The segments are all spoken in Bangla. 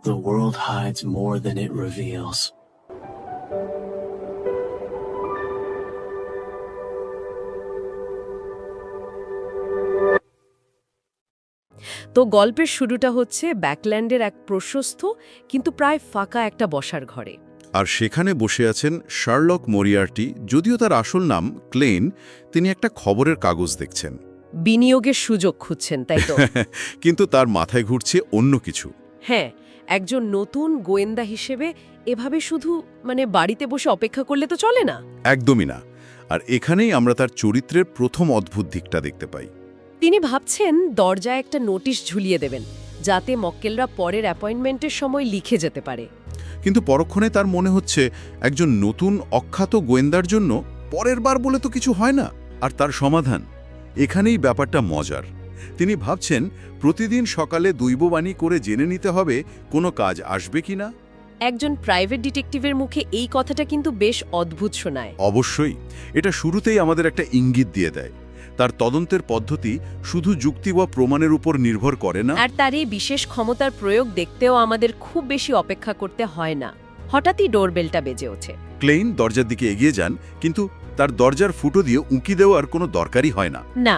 The world hides more than it reveals. তো গল্পের শুরুটা হচ্ছে ব্যাকল্যান্ডের এক প্রশস্ত কিন্তু প্রায় ফাঁকা একটা বসার ঘরে। আর সেখানে বসে আছেন শার্লক মরিয়ার্টি, যদিও তার আসল নাম ক্লেইন। তিনি একটা খবরের কাগজ দেখছেন, বিনিয়োগের সুযোগ খুঁজছেন, তাই তো? কিন্তু তার মাথায় ঘুরছে অন্য কিছু। হ্যাঁ, একজন নতুন গোয়েন্দা হিসেবে এভাবে শুধু বাড়িতে বসে অপেক্ষা করলে তো চলে না। একদমই না। আর এখানেই আমরা তার চরিত্রের প্রথম অদ্ভুত দিকটা দেখতে পাই। তিনি ভাবছেন দরজায় একটা নোটিশ ঝুলিয়ে দেবেন, যাতে মক্কেলরা পরের অ্যাপয়েন্টমেন্টের সময় লিখে যেতে পারে। কিন্তু পরক্ষণে তার মনে হচ্ছে একজন নতুন অখ্যাত গোয়েন্দার জন্য পরের বার বলে তো কিছু হয় না। আর তার সমাধান এখানেই ব্যাপারটা মজার। তিনি ভাবছেন প্রতিদিন সকালে দৈববাণী করে জেনে নিতে হবে কোনো কাজ আসবে কিনা। একজন প্রাইভেট ডিটেকটিভের মুখে এই কথাটা কিন্তু বেশ অদ্ভুত শোনায়। অবশ্যই, এটা শুরুতেই আমাদের একটা ইঙ্গিত দিয়ে দেয়। তার তদন্তের পদ্ধতি শুধু যুক্তি বা প্রমাণের উপর নির্ভর করে না। আর তার এই বিশেষ ক্ষমতার প্রয়োগ দেখতেও আমাদের খুব বেশি অপেক্ষা করতে হয় না। হঠাৎই ডোরবেলটা বেজে ওঠে। ক্লেইন দরজার দিকে এগিয়ে যান, কিন্তু তার দরজার ফুটো দিয়ে উঁকি দেওয়ার কোনো দরকারই হয় না। না,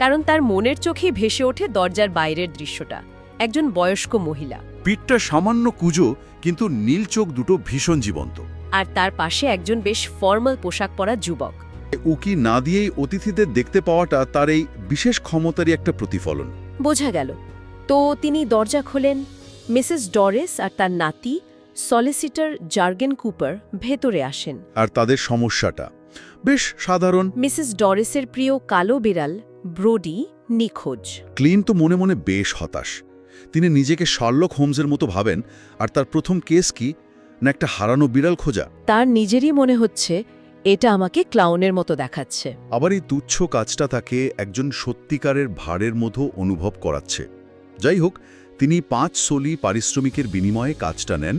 কারণ তার মনের চোখেই ভেসে ওঠে দরজার বাইরের দৃশ্যটা। একজন বয়স্ক মহিলা, পিঠটা সামান্য কুঁজো, কিন্তু নীল চোখ দুটো ভীষণ জীবন্ত। আর তার পাশে একজন বেশ ফর্মাল পোশাক পরা যুবক। উকি না দিয়েই অতিথিদের দেখতে পাওয়াটা তার এই বিশেষ ক্ষমতারই একটা প্রতিফলন। বোঝা গেল। তো তিনি দরজা খোলেন। মিসেস ডরেস আর তার নাতি সলিসিটর জার্গেন কুপার ভেতরে আসেন। আর তাদের সমস্যাটা বেশ সাধারণ। মিসেস ডরেসের প্রিয় কালো বিড়াল ব্রোডি নিখোঁজ। ক্লিন তো মনে মনে বেশ হতাশ। তিনি নিজেকে শার্লক হোমসের মতো ভাবেন, আর তার প্রথম কেস কি না একটা হারানো বিড়াল খোঁজা। তার নিজেরই মনে হচ্ছে এটা আমাকে ক্লাউনের মতো দেখাচ্ছে। আবার এই তুচ্ছ কাজটা তাকে একজন সত্যিকারের ভারের মতো অনুভব করাচ্ছে। যাই হোক, তিনি 5 সোলি পারিশ্রমিকের বিনিময়ে কাজটা নেন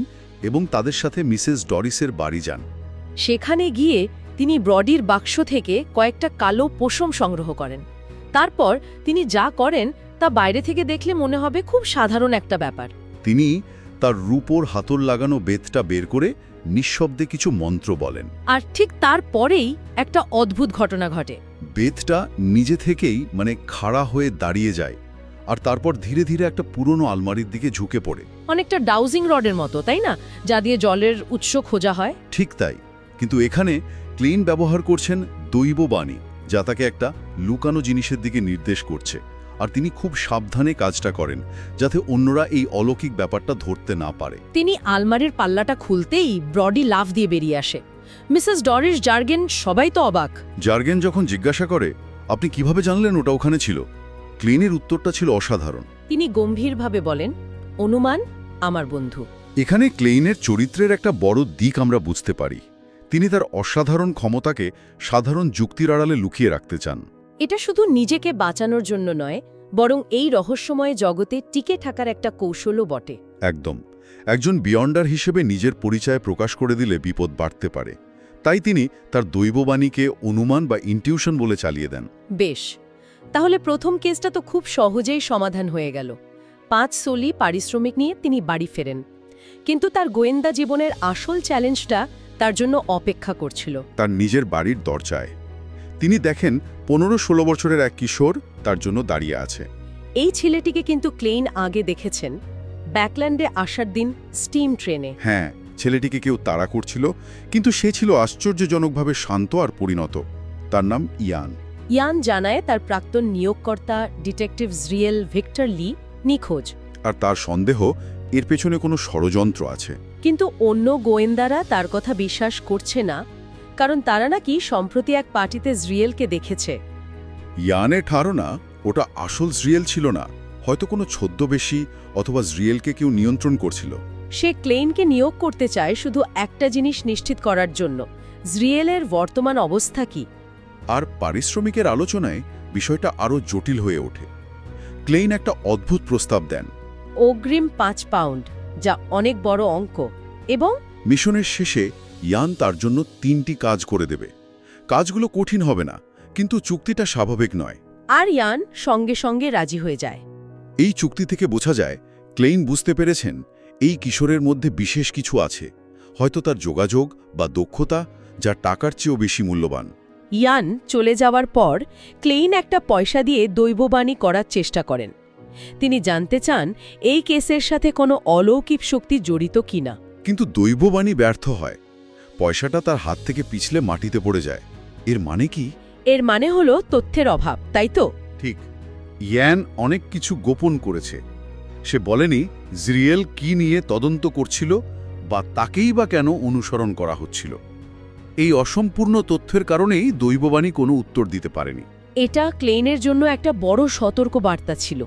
এবং তাদের সাথে মিসেস ডরিসের বাড়ি যান। সেখানে গিয়ে তিনি ব্রডির বাক্স থেকে কয়েকটা কালো পশম সংগ্রহ করেন। তারপর তিনি যা করেন তা বাইরে থেকে দেখলে মনে হবে খুব সাধারণ একটা ব্যাপার। তিনি তার রূপোর হাতল লাগানো বেতটা বের করে নিঃশব্দে কিছু মন্ত্র বলেন। আর ঠিক তারপরেই একটা অদ্ভুত ঘটনা ঘটে। বেতটা নিজে থেকেই খাড়া হয়ে দাঁড়িয়ে যায়, আর তারপর ধীরে ধীরে একটা পুরনো আলমারির দিকে ঝুঁকে পড়ে। অনেকটা ডাউজিং রডের মতো, তাই না, যা দিয়ে জলের উৎস খোঁজা হয়। ঠিক তাই, কিন্তু এখানে ক্লিন ব্যবহার করছেন দৈববাণী, যা তাকে একটা লুকানো জিনিসের দিকে নির্দেশ করছে। আর তিনি খুব সাবধানে কাজটা করেন, যাতে অন্যরা এই অলৌকিক ব্যাপারটা ধরতে না পারে। তিনি আলমারির পাল্লাটা খুলতেই ব্রডি লাফ দিয়ে বেরিয়ে আসে। মিসেস ডরিস, জার্গেন সবাই তো অবাক। জার্গেন যখন জিজ্ঞাসা করে, আপনি কিভাবে জানলেন ওটা ওখানে ছিল, ক্লিনের উত্তরটা ছিল অসাধারণ। তিনি গম্ভীরভাবে বলেন, অনুমান আমার বন্ধু। এখানে ক্লেইনের চরিত্রের একটা বড় দিক আমরা বুঝতে পারি। তিনি তার অসাধারণ ক্ষমতাকে সাধারণ যুক্তির আড়ালে লুকিয়ে রাখতে চান। এটা শুধু নিজেকে বাঁচানোর জন্য নয়, বরং এই রহস্যময় জগতে টিকে থাকার একটা কৌশলও বটে। একদম। একজন বিয়ন্ডার হিসেবে নিজের পরিচয় প্রকাশ করে দিলে বিপদ বাড়তে পারে। তাই তিনি তার দৈববাণীকে অনুমান বা ইনটিউশন বলে চালিয়ে দেন। বেশ, তাহলে প্রথম কেসটা তো খুব সহজেই সমাধান হয়ে গেল। 5 সোলি পারিশ্রমিক নিয়ে তিনি বাড়ি ফেরেন। কিন্তু তার গোয়েন্দা জীবনের আসল চ্যালেঞ্জটা তার জন্য অপেক্ষা করছিল। তার নিজের বাড়ির দরজায় তিনি দেখেন 15-16 বছরের এক কিশোর তার জন্য দাঁড়িয়ে আছে। এই ছেলেটিকে কিন্তু ক্লেইন আগে দেখেছেন ব্যাকল্যান্ডে আসার দিন স্টিম ট্রেনে। হ্যাঁ, ছেলেটিকে কেউ তাড়া করছিল, কিন্তু সে ছিল আশ্চর্যজনকভাবে শান্ত আর পরিণত। তার নাম ইয়ান। ইয়ান জানায় তার প্রাক্তন নিয়োগকর্তা ডিটেকটিভ রিয়েল ভিক্টর লি নিখোঁজ। আর তার সন্দেহ এর পেছনে কোনো ষড়যন্ত্র আছে। কিন্তু অন্য গোয়েন্দারা তার কথা বিশ্বাস করছে না, কারণ তারা নাকি সম্প্রতি এক পার্টিতে রিয়েলকে দেখেছে। ইয়ানের ধারণা ওটা আসল রিয়েল ছিল না, হয়তো কোনো ছদ্মবেশী অথবা রিয়েলকে কেউ নিয়ন্ত্রণ করছিল। সে ক্লেইনকে নিয়োগ করতে চায় শুধু একটা জিনিস নিশ্চিত করার জন্য, রিয়েলের বর্তমান অবস্থা কি। আর পারিশ্রমিকের আলোচনায় বিষয়টা আরও জটিল হয়ে ওঠে। ক্লেইন একটা অদ্ভুত প্রস্তাব দেন, অগ্রিম 5 পাউন্ড, যা অনেক বড় অঙ্ক, এবং মিশনের শেষে ইয়ান তার জন্য 3টি কাজ করে দেবে। কাজগুলো কঠিন হবে না, কিন্তু চুক্তিটা স্বাভাবিক নয়। আর ইয়ান সঙ্গে সঙ্গে রাজি হয়ে যায়। এই চুক্তি থেকে বোঝা যায় ক্লেইন বুঝতে পেরেছেন এই কিশোরের মধ্যে বিশেষ কিছু আছে, হয়তো তার যোগাযোগ বা দক্ষতা, যা টাকার চেয়েও বেশি মূল্যবান। ইয়ান চলে যাওয়ার পর ক্লেইন একটা পয়সা দিয়ে দৈববাণী করার চেষ্টা করেন। তিনি জানতে চান এই কেসের সাথে কোনো অলৌকিক শক্তি জড়িত কিনা। কিন্তু দৈববাণী ব্যর্থ হয়, পয়সাটা তার হাত থেকে পিছলে মাটিতে পড়ে যায়। এর মানে কি? এর মানে হলো তথ্যের অভাব, তাই তো? ঠিক। ইয়ান অনেক কিছু গোপন করেছে। সে বলেনি জিরিয়েল কি নিয়ে তদন্ত করছিল বা তাকেই বা কেন অনুসরণ করা হচ্ছিল। এই অসম্পূর্ণ তথ্যের কারণেই দৈববাণী কোনো উত্তর দিতে পারেনি। এটা ক্লেইনের জন্য একটা বড় সতর্ক বার্তা ছিল।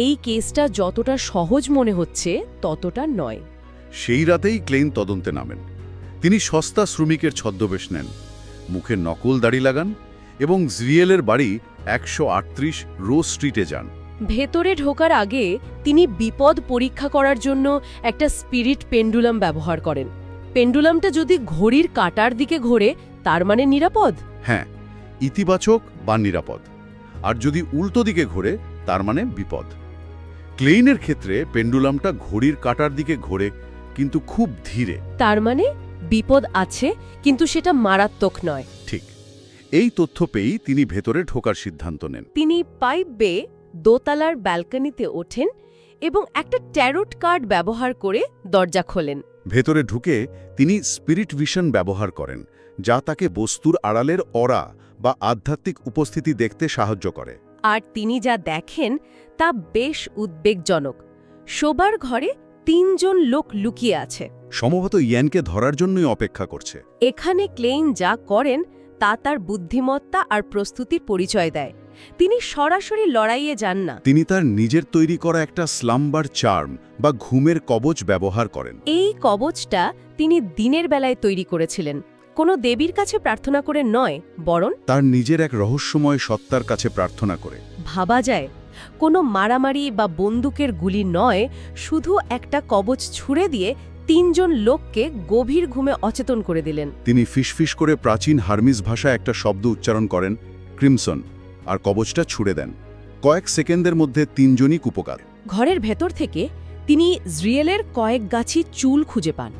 এই কেসটা যতটা সহজ মনে হচ্ছে ততটা নয়। সেই রাতেই ক্লেইন তদন্তে নামেন। তিনি সস্তা শ্রমিকের ছদ্মবেশ নেন, মুখে নকল দাড়ি লাগান এবং জিরিয়েলের বাড়ি 138 রোজ স্ট্রিটে যান। ভেতরে ঢোকার আগে তিনি বিপদ পরীক্ষা করার জন্য একটা স্পিরিট পেন্ডুলাম ব্যবহার করেন। পেন্ডুলামটা যদি ঘড়ির কাঁটার দিকে ঘোরে তার মানে নিরাপদ। হ্যাঁ, ইতিবাচক বা নিরাপদ। আর যদি উল্টো দিকে ঘোরে তার মানে বিপদ। ক্লেইনের ক্ষেত্রে পেন্ডুলামটা ঘড়ির কাঁটার দিকে ঘোরে, কিন্তু খুব ধীরে। তার মানে বিপদ আছে, কিন্তু সেটা মারাত্মক নয়। ঠিক। এই তথ্য পেয়েই তিনি ভেতরে ঢোকার সিদ্ধান্ত নেন। তিনি পাইপ বেয়ে দোতলার ব্যালকনিতে ওঠেন এবং একটা ট্যারোট কার্ড ব্যবহার করে দরজা খোলেন। ভেতরে ঢুকে তিনি স্পিরিট ভিশন ব্যবহার করেন, যা তাকে বস্তুর আড়ালের অরা বা আধ্যাত্মিক উপস্থিতি দেখতে সাহায্য করে। আর তিনি যা দেখেন তা বেশ উদ্বেগজনক। শোবার ঘরে 3 জন লোক লুকিয়ে আছে, সম্ভবত ইয়ানকে ধরার জন্যই অপেক্ষা করছে। এখানে ক্লেইন যা করেন তা তার বুদ্ধিমত্তা আর প্রস্তুতির পরিচয় দেয়। তিনি সরাসরি লড়াইয়ে যান না। তিনি তার নিজের তৈরি করা একটা স্লাম্বার চার্ম বা ঘুমের কবচ ব্যবহার করেন। এই কবচটা তিনি দিনের বেলায় তৈরি করেছিলেন, কোনো দেবীর কাছে প্রার্থনা করে নয়, বরং তার নিজের এক রহস্যময় সত্তার কাছে প্রার্থনা করে। ভাবা যায় কোনো মারামারি বা বন্দুকের গুলি নয়, শুধু একটা কবচ ছুঁড়ে দিয়ে 3 জন লোককে গভীর ঘুমে অচেতন করে দিলেন। তিনি ফিসফিস করে প্রাচীন হার্মিস ভাষায় একটা শব্দ উচ্চারণ করেন, ক্রিমসন, আর কবচটা ছুঁড়ে দেন। কয়েক সেকেন্ডের মধ্যে 3 জনই কুপকার। ঘরের ভেতর থেকে তিনি জিরিয়েলের কয়েক গাছি চুল খুঁজে পান।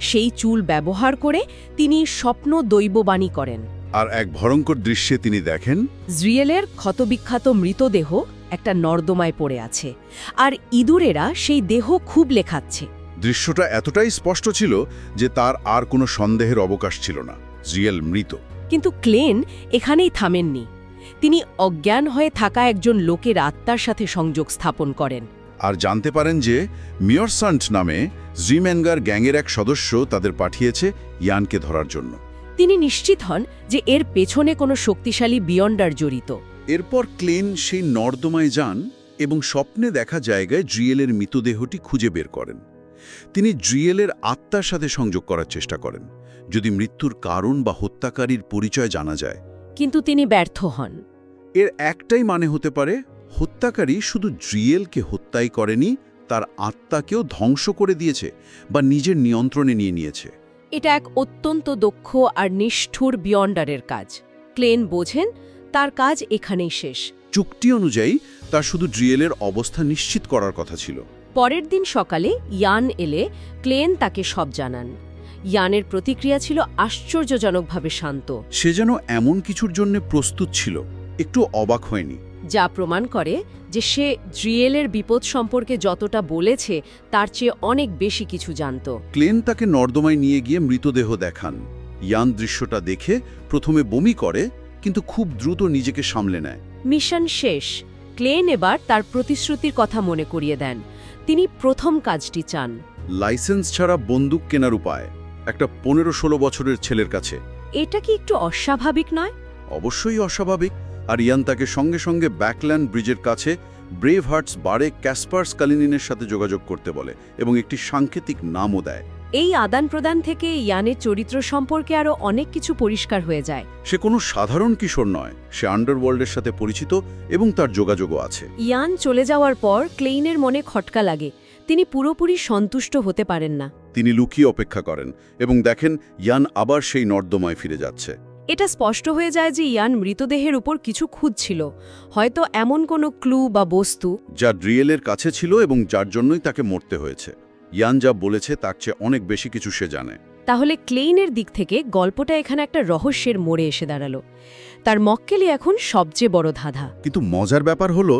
সেই চুল ব্যবহার করে তিনি স্বপ্ন দৈববাণী করেন। আর এক ভয়ঙ্কর দৃশ্যে তিনি দেখেন জিরিয়েলের ক্ষতবিক্ষত মৃতদেহ একটা নর্দমায় পড়ে আছে, আর ইঁদুরেরা সেই দেহ খুব লেখাচ্ছে। দৃশ্যটা এতটাই স্পষ্ট ছিল যে তার আর কোনো সন্দেহের অবকাশ ছিল না, জিরিয়েল মৃত। কিন্তু ক্লেন এখানেই থামেননি। তিনি অজ্ঞান হয়ে থাকা একজন লোকের আত্মার সাথে সংযোগ স্থাপন করেন। আর জানতে পারেন যে মিয়রসান্ট নামে জিমেনগার গ্যাংয়ের এক সদস্য তাদের পাঠিয়েছে ইয়ানকে ধরার জন্য। তিনি নিশ্চিত হন যে এর পেছনে কোনো শক্তিশালী বিয়ন্ডার জড়িত। এরপর ক্লেন সেই নর্দমায় যান এবং স্বপ্নে দেখা জায়গায় জিরিয়েলের মৃতদেহটি খুঁজে বের করেন। তিনি জিরিয়েলের আত্মার সাথে সংযোগ করার চেষ্টা করেন, যদি মৃত্যুর কারণ বা হত্যাকারীর পরিচয় জানা যায়। কিন্তু তিনি ব্যর্থ হন। এর একটাই মানে হতে পারে, হত্যাকারী শুধু জিরিয়েলকে হত্যাই করেনি, তার আত্মাকেও ধ্বংস করে দিয়েছে বা নিজের নিয়ন্ত্রণে নিয়ে নিয়েছে। এটা এক অত্যন্ত দক্ষ আর নিষ্ঠুর বিয়ন্ডারের কাজ। ক্লেন বোঝেন তার কাজ এখানেই শেষ। চুক্তি অনুযায়ী তার শুধু জিরিয়েলের অবস্থা নিশ্চিত করার কথা ছিল। পরের দিন সকালে ইয়ান এলে ক্লেন তাকে সব জানান। ইয়ানের প্রতিক্রিয়া ছিল আশ্চর্যজনকভাবে শান্ত। সে যেন এমন কিছুর জন্য প্রস্তুত ছিল, একটু অবাক হয়নি। যা প্রমাণ করে যে সে জিরিয়েলের বিপদ সম্পর্কে যতটা বলেছে তার চেয়ে অনেক বেশি কিছু জানত। ক্লেন তাকে নর্দমায় নিয়ে গিয়ে মৃতদেহ দেখান। ইয়ান দৃশ্যটা দেখে প্রথমে বমি করে, কিন্তু খুব দ্রুত নিজেকে সামলে নেয়। মিশন শেষ। ক্লেন এবার তার প্রতিশ্রুতির কথা মনে করিয়ে দেন। তিনি প্রথম কাজটি চান, লাইসেন্স ছাড়া বন্দুক কেনার উপায়, একটা 15-16 বছরের ছেলের কাছে। এটা কি একটু অস্বাভাবিক নয়? অবশ্যই অস্বাভাবিক। আর ইয়ান তাকে সঙ্গে সঙ্গে ব্যাকল্যান্ড ব্রিজের কাছে ব্রেভ হার্টস বারে ক্যাসপার স্কালিনিনের সাথে যোগাযোগ করতে বলে এবং একটি সাংকেতিক নামও দেয়। এই আদান প্রদান থেকে ইয়ানের চরিত্র সম্পর্কে আরও অনেক কিছু পরিষ্কার হয়ে যায়। সে কোনো সাধারণ কিশোর নয়, সে আন্ডারওয়ার্ল্ডের সাথে পরিচিত এবং তার যোগাযোগও আছে। ইয়ান চলে যাওয়ার পর ক্লেইনের মনে খটকা লাগে। তিনি পুরোপুরি সন্তুষ্ট হতে পারেন না। তিনি লুকিয়ে অপেক্ষা করেন এবং দেখেন ইয়ান আবার সেই নর্দমায় ফিরে যাচ্ছে। এটা স্পষ্ট হয়ে যায় যে ইয়ান মৃতদেহের উপর কিছু খুঁজছিল, হয়তো এমন কোনো ক্লু বা বস্তু যা জিরিয়েলের কাছে ছিল এবং যার জন্যই তাকে মরতে হয়েছে। ইয়ান যা বলেছে তার চেয়ে অনেক বেশি কিছু সে জানে। তাহলে ক্লেইনের দিক থেকে গল্পটা এখানে একটা রহস্যের মোড়ে এসে দাঁড়ালো। তার মক্কেলই এখন সবচেয়ে বড় ধাঁধা। কিন্তু মজার ব্যাপার হলো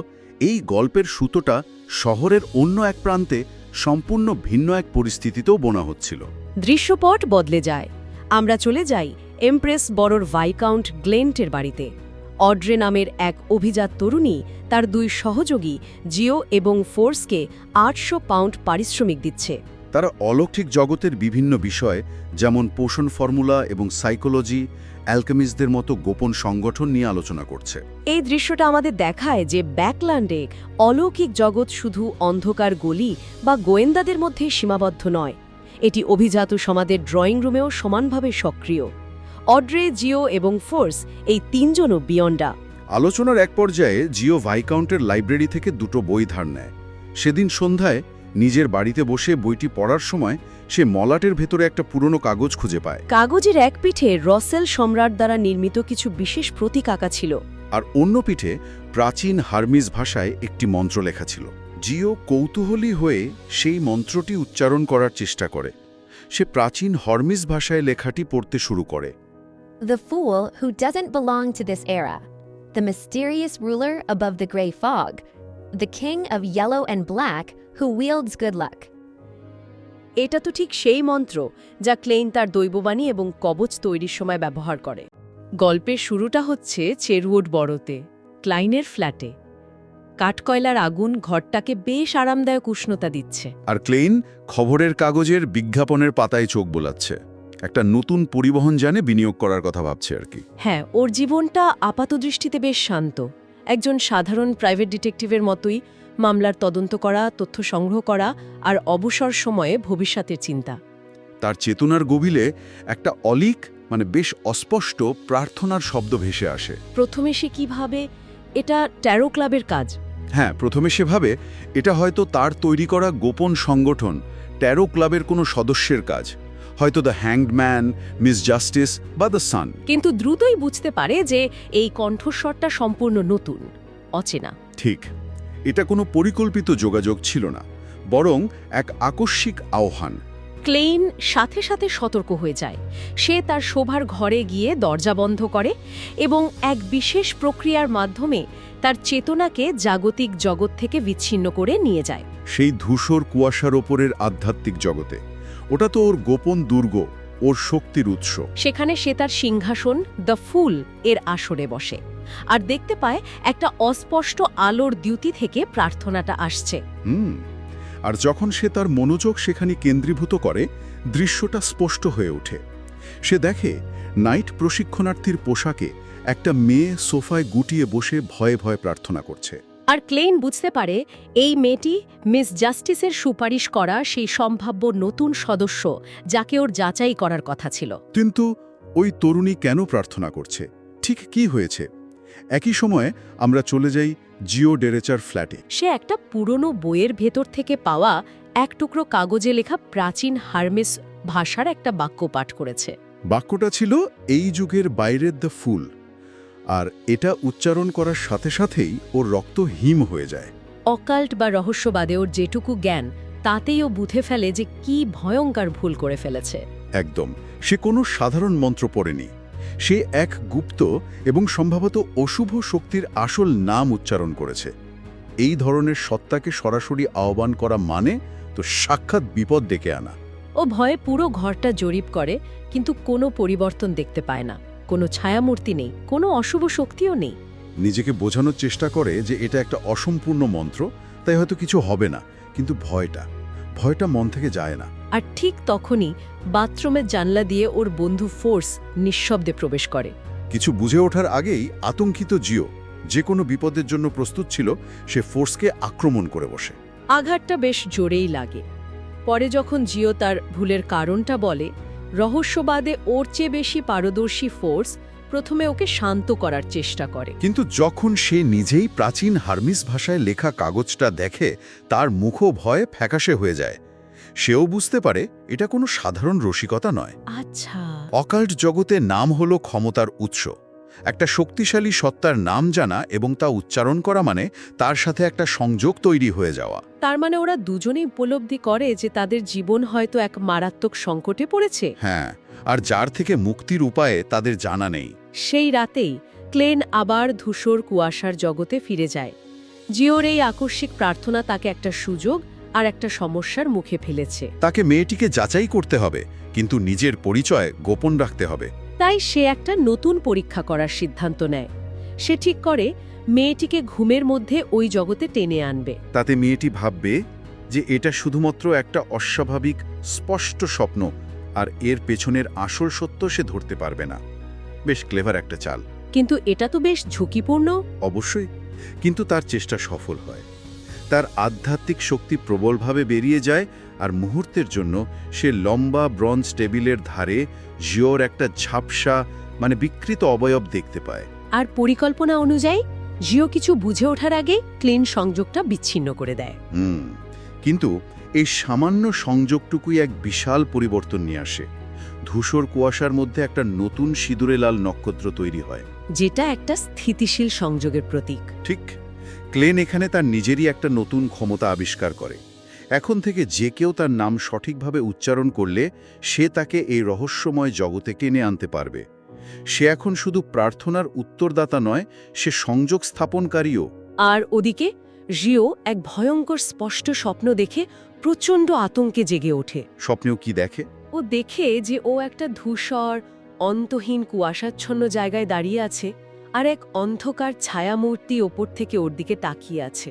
এই গল্পের সুতোটা শহরের অন্য এক প্রান্তে সম্পূর্ণ ভিন্ন এক পরিস্থিতিতেও বোনা হচ্ছিল। দৃশ্যপট বদলে যায়। আমরা চলে যাই এমপ্রেস বড়োর ভাইকাউন্ট গ্লেন্টের বাড়িতে। অড্রে নামের এক অভিজাত তরুণী তার 2 সহযোগী জিও এবং ফোর্সকে 800 পাউন্ড পারিশ্রমিক দিচ্ছে। তারা অলৌকিক জগতের বিভিন্ন বিষয় যেমন পোষণ ফর্মুলা এবং সাইকোলজি, অ্যালকেমিস্টদের মতো গোপন সংগঠন নিয়ে আলোচনা করছে। এই দৃশ্যটা আমাদের দেখায় যে ব্যাকল্যান্ডে অলৌকিক জগৎ শুধু অন্ধকার গলি বা গোয়েন্দাদের মধ্যেই সীমাবদ্ধ নয়, এটি অভিজাত সমাজের ড্রয়িং রুমেও সমানভাবে সক্রিয়। অড্রে, জিও এবং ফোর্স এই 3 জনও বিয়ন্ডা। আলোচনার এক পর্যায়ে জিও ভাইকাউন্টের লাইব্রেরি থেকে 2টো বই ধার নেয়। সেদিন সন্ধ্যায় নিজের বাড়িতে বসে বইটি পড়ার সময় সে মলাটের ভেতরে একটা পুরনো কাগজ খুঁজে পায়। কাগজের এক পিঠে রসেল সম্রাট দ্বারা নির্মিত কিছু বিশেষ প্রতীক আঁকা ছিল, আর অন্য পিঠে প্রাচীন হার্মিস ভাষায় একটি মন্ত্র লেখা ছিল। জিও কৌতূহলী হয়ে সেই মন্ত্রটি উচ্চারণ করার চেষ্টা করে। সে প্রাচীন হর্মিস ভাষায় লেখাটি পড়তে শুরু করে। The fool who doesn't belong to this era, the mysterious ruler above the gray fog, the king of yellow and black who wields good luck. এটা তো ঠিক সেই মন্ত্র যা ক্লেইন তার দৈববাণী এবং কবচ তৈরির সময় ব্যবহার করে। গল্পের শুরুটা হচ্ছে চেরউড বড়োতে, ক্লাইনের ফ্ল্যাটে। কাঠকয়লার আগুন ঘরটাকে বেশ আরামদায়ক উষ্ণতা দিচ্ছে। আর ক্লেইন খবরের কাগজের বিজ্ঞাপনের পাতায় চোখ বোলাচ্ছে। একটা নতুন পরিবহন যানে বিনিয়োগ করার কথা ভাবছে আর কি। হ্যাঁ, ওর জীবনটা আপাতদৃষ্টিতে বেশ শান্ত। একজন সাধারণ প্রাইভেট ডিটেকটিভের মতোই মামলার তদন্ত করা, তথ্য সংগ্রহ করা আর অবসর সময়ে ভবিষ্যতের চিন্তা। তার চেতনার গভীরে একটা অলিক বেশ অস্পষ্ট প্রার্থনার শব্দ ভেসে আসে। প্রথমে সে কি ভাবে এটা ট্যারো ক্লাবের কাজ। হ্যাঁ, প্রথমে সে ভাবে এটা হয়তো তার তৈরি করা গোপন সংগঠন ট্যারো ক্লাবের কোনো সদস্যের কাজ, হয়তো the hanged man, miss justice বা দ্য সান। কিন্তু দ্রুতই বুঝতে পারে যে এই কণ্ঠস্বরটা সম্পূর্ণ নতুন, অচেনা। ঠিক, এটা কোনো পরিকল্পিত যোগাযোগ ছিল না, বরং এক আকস্মিক আহ্বান। ক্লেইন সাথে সাথে সতর্ক হয়ে যায়। সে তার শোবার ঘরে গিয়ে দরজা বন্ধ করে এবং এক বিশেষ প্রক্রিয়ার মাধ্যমে তার চেতনাকে জাগতিক জগৎ থেকে বিচ্ছিন্ন করে নিয়ে যায়। সেই ধূসর কুয়াশার ওপরের আধ্যাত্মিক জগতে। ওটা তো ওর গোপন দুর্গ, ওর শক্তির উৎস। সেখানে সে তার সিংহাসন দ্য ফুল এর আসরে বসে আর দেখতে পায় একটা অস্পষ্ট আলোর দ্যুতি থেকে প্রার্থনাটা আসছে। আর যখন সে তার মনোযোগ সেখানে কেন্দ্রীভূত করে, দৃশ্যটা স্পষ্ট হয়ে ওঠে। সে দেখে নাইট প্রশিক্ষণার্থীর পোশাকে একটা মেয়ে সোফায় গুটিয়ে বসে ভয়ে ভয়ে প্রার্থনা করছে। আর ক্লেইন বুঝতে পারে এই মেয়েটি মিস জাস্টিসের সুপারিশ করা সেই সম্ভাব্য নতুন সদস্য, যাকে ওর যাচাই করার কথা ছিল। কিন্তু ওই তরুণী কেন প্রার্থনা করছে? ঠিক কি হয়েছে? একই সময়ে আমরা চলে যাই জিও ডেরেচার ফ্ল্যাটে। সে একটা পুরনো বইয়ের ভেতর থেকে পাওয়া এক টুকরো কাগজে লেখা প্রাচীন হার্মিস ভাষার একটা বাক্য পাঠ করেছে। বাক্যটা ছিল এই যুগের বাইরের দ্য ফুল, আর এটা উচ্চারণ করার সাথে সাথেই ওর রক্ত হিম হয়ে যায়। অকাল্ট বা রহস্যবাদে ওর যেটুকু জ্ঞান, তাতেই ও বুঝে ফেলে যে কি ভয়ঙ্কর ভুল করে ফেলেছে। একদম, সে কোনো সাধারণ মন্ত্র পড়েনি। সে এক গুপ্ত এবং সম্ভবত অশুভ শক্তির আসল নাম উচ্চারণ করেছে। এই ধরনের সত্তাকে সরাসরি আহ্বান করা মানে তো সাক্ষাৎ বিপদ ডেকে আনা। ও ভয়ে পুরো ঘরটা জরিপ করে, কিন্তু কোনো পরিবর্তন দেখতে পায় না। কোনো ছায়ামূর্তি নেই, কোনো অশুভ শক্তিও নেই। নিজেকে বোঝানোর চেষ্টা করে যে এটা একটা অসম্পূর্ণ মন্ত্র, তাই হয়তো কিছু হবে না। কিন্তু ভয়টা মন থেকে যায় না। আর ঠিক তখনই বাথরুমের জানলা দিয়ে ওর বন্ধু ফোর্স নিঃশব্দে প্রবেশ করে। কিছু বুঝে ওঠার আগেই আতঙ্কিত জিও, যে কোনো বিপদের জন্য প্রস্তুত ছিল, সে ফোর্সকে আক্রমণ করে বসে। আঘাতটা বেশ জোরেই লাগে। পরে যখন জিও তার ভুলের কারণটা বলে, রহস্যবাদে ওর চেয়ে বেশি পারদর্শী ফোর্স প্রথমে ওকে শান্ত করার চেষ্টা করে। কিন্তু যখন সে নিজেই প্রাচীন হার্মিস ভাষায় লেখা কাগজটা দেখে, তার মুখও ভয়ে ফ্যাকাশে হয়ে যায়। সেও বুঝতে পারে এটা কোনো সাধারণ রসিকতা নয়। আচ্ছা, অকাল্ট জগতে নাম হলো ক্ষমতার উৎস। একটা শক্তিশালী সত্তার নাম জানা এবং তা উচ্চারণ করা মানে তার সাথে একটা সংযোগ তৈরি হয়ে যাওয়া। তার মানে ওরা দুজনেই উপলব্ধি করে যে তাদের জীবন হয়তো এক মারাত্মক সংকটে পড়েছে। হ্যাঁ, আর যার থেকে মুক্তির উপায়ে তাদের জানা নেই। সেই রাতেই ক্লেন আবার ধূসর কুয়াশার জগতে ফিরে যায়। জিওর এই আকস্মিক প্রার্থনা তাকে একটা সুযোগ আর একটা সমস্যার মুখে ফেলেছে। তাকে মেয়েটিকে যাচাই করতে হবে, কিন্তু নিজের পরিচয় গোপন রাখতে হবে। তাই সে একটা নতুন পরীক্ষা করার সিদ্ধান্ত নেয়। সে ঠিক করে মেয়েটিকে ঘুমের মধ্যে ওই জগতে টেনে আনবে। তাতে মেয়েটি ভাববে যে এটা শুধুমাত্র একটা অস্বাভাবিক স্পষ্ট স্বপ্ন, আর এর পেছনের আসল সত্য সে ধরতে পারবে না। বেশ ক্লেভার একটা চাল। কিন্তু এটা তো বেশ ঝুঁকিপূর্ণ। অবশ্যই, কিন্তু তার চেষ্টা সফল হয়। তার আধ্যাত্মিক শক্তি প্রবলভাবে বেরিয়ে যায়, আর মুহূর্তের জন্য সে লম্বা ব্রঞ্জ টেবিলের ধারে জিওর একটা ঝাপসা বিকৃত অবয়ব দেখতে পায়। আর পরিকল্পনা অনুযায়ী জিও কিছু বুঝে ওঠার আগে ক্লেন সংযোগটা বিচ্ছিন্ন করে দেয়। কিন্তু এই সামান্য সংযোগটুকুই এক বিশাল পরিবর্তন নিয়ে আসে। ধূসর কুয়াশার মধ্যে একটা নতুন সিঁদুরে লাল নক্ষত্র তৈরি হয়, যেটা একটা স্থিতিশীল সংযোগের প্রতীক। ঠিক। ক্লেন এখানে তার নিজেরই একটা নতুন ক্ষমতা আবিষ্কার করে। এখন থেকে যে কেউ তার নাম সঠিকভাবে উচ্চারণ করলে সে তাকে এই রহস্যময় জগতে টেনে আনতে পারবে। সে এখন শুধু প্রার্থনার উত্তরদাতা নয়, সে সংযোগ স্থাপনকারীও। আর ওদিকে জিও এক ভয়ঙ্কর স্পষ্ট স্বপ্ন দেখে প্রচণ্ড আতঙ্কে জেগে ওঠে। স্বপ্নেও কি দেখে? ও দেখে যে ও একটা ধূসর অন্তহীন কুয়াশাচ্ছন্ন জায়গায় দাঁড়িয়ে আছে, আর এক অন্ধকার ছায়ামূর্তি ওপর থেকে ওর দিকে তাকিয়ে আছে।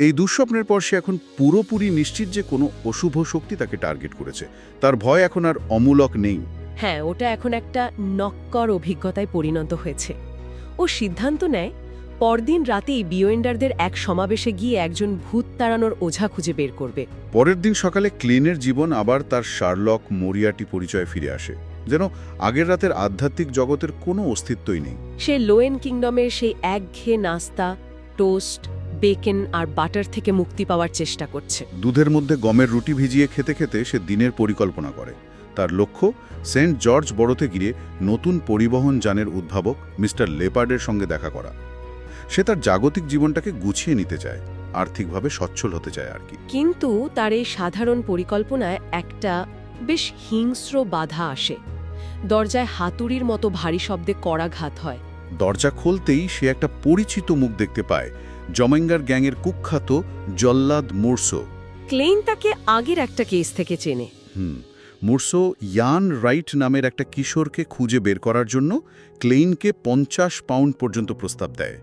এই দুঃস্বপ্নের পর সে এখন পুরোপুরি নিশ্চিত যে কোনো অশুভ শক্তি তাকে টার্গেট করেছে। তার ভয় এখন আর অমূলক নেই। হ্যাঁ, ওটা এখন একটা নক্কর অভিজ্ঞতায় পরিণত হয়েছে। ও সিদ্ধান্ত নেয় পরদিন রাতেই বিওয়েন্ডারদের এক সমাবেশে গিয়ে একজন ভূত তাড়ানোর ওঝা খুঁজে বের করবে। পরের দিন সকালে ক্লেনের জীবন আবার তার শার্লক মোরিয়ার্টি পরিচয়ে ফিরে আসে, যেন আগের রাতের আধ্যাত্মিক জগতের কোনো অস্তিত্বই নেই। সে লোয়েন কিংডমের সেই একঘেয়ে নাস্তা, টোস্ট, বেকন আর বাটার থেকে মুক্তি পাওয়ার চেষ্টা করছে। দুধের মধ্যে গমের রুটি ভিজিয়ে খেতে খেতে সে দিনের পরিকল্পনা করে। তার লক্ষ্য সেন্ট জর্জ বড়তে গিয়ে নতুন পরিবহন যানের উদ্ভাবক মিস্টার লেপার্ডের সঙ্গে দেখা করা। সে তার জাগতিক জীবনটাকে গুছিয়ে নিতে চায়, আর্থিকভাবে সচ্ছল হতে চায় আর কি। কিন্তু তার এই সাধারণ পরিকল্পনায় একটা বেশ হিংস্র বাধা আসে। দরজায় হাতুড়ির মতো ভারী শব্দে করাঘাত হয়। দরজা খুলতেই সে একটা পরিচিত মুখ দেখতে পায়, জমেঙ্গার গ্যাংয়ের কুখ্যাত জল্লাদ মুরসো। ক্লেইন তাকে আগের একটা কেস থেকে চেনে। মুরসো ইয়ান রাইট নামের একটা কিশোরকে খুঁজে বের করার জন্য ক্লেইনকে 50 পাউন্ড পর্যন্ত প্রস্তাব দেয়,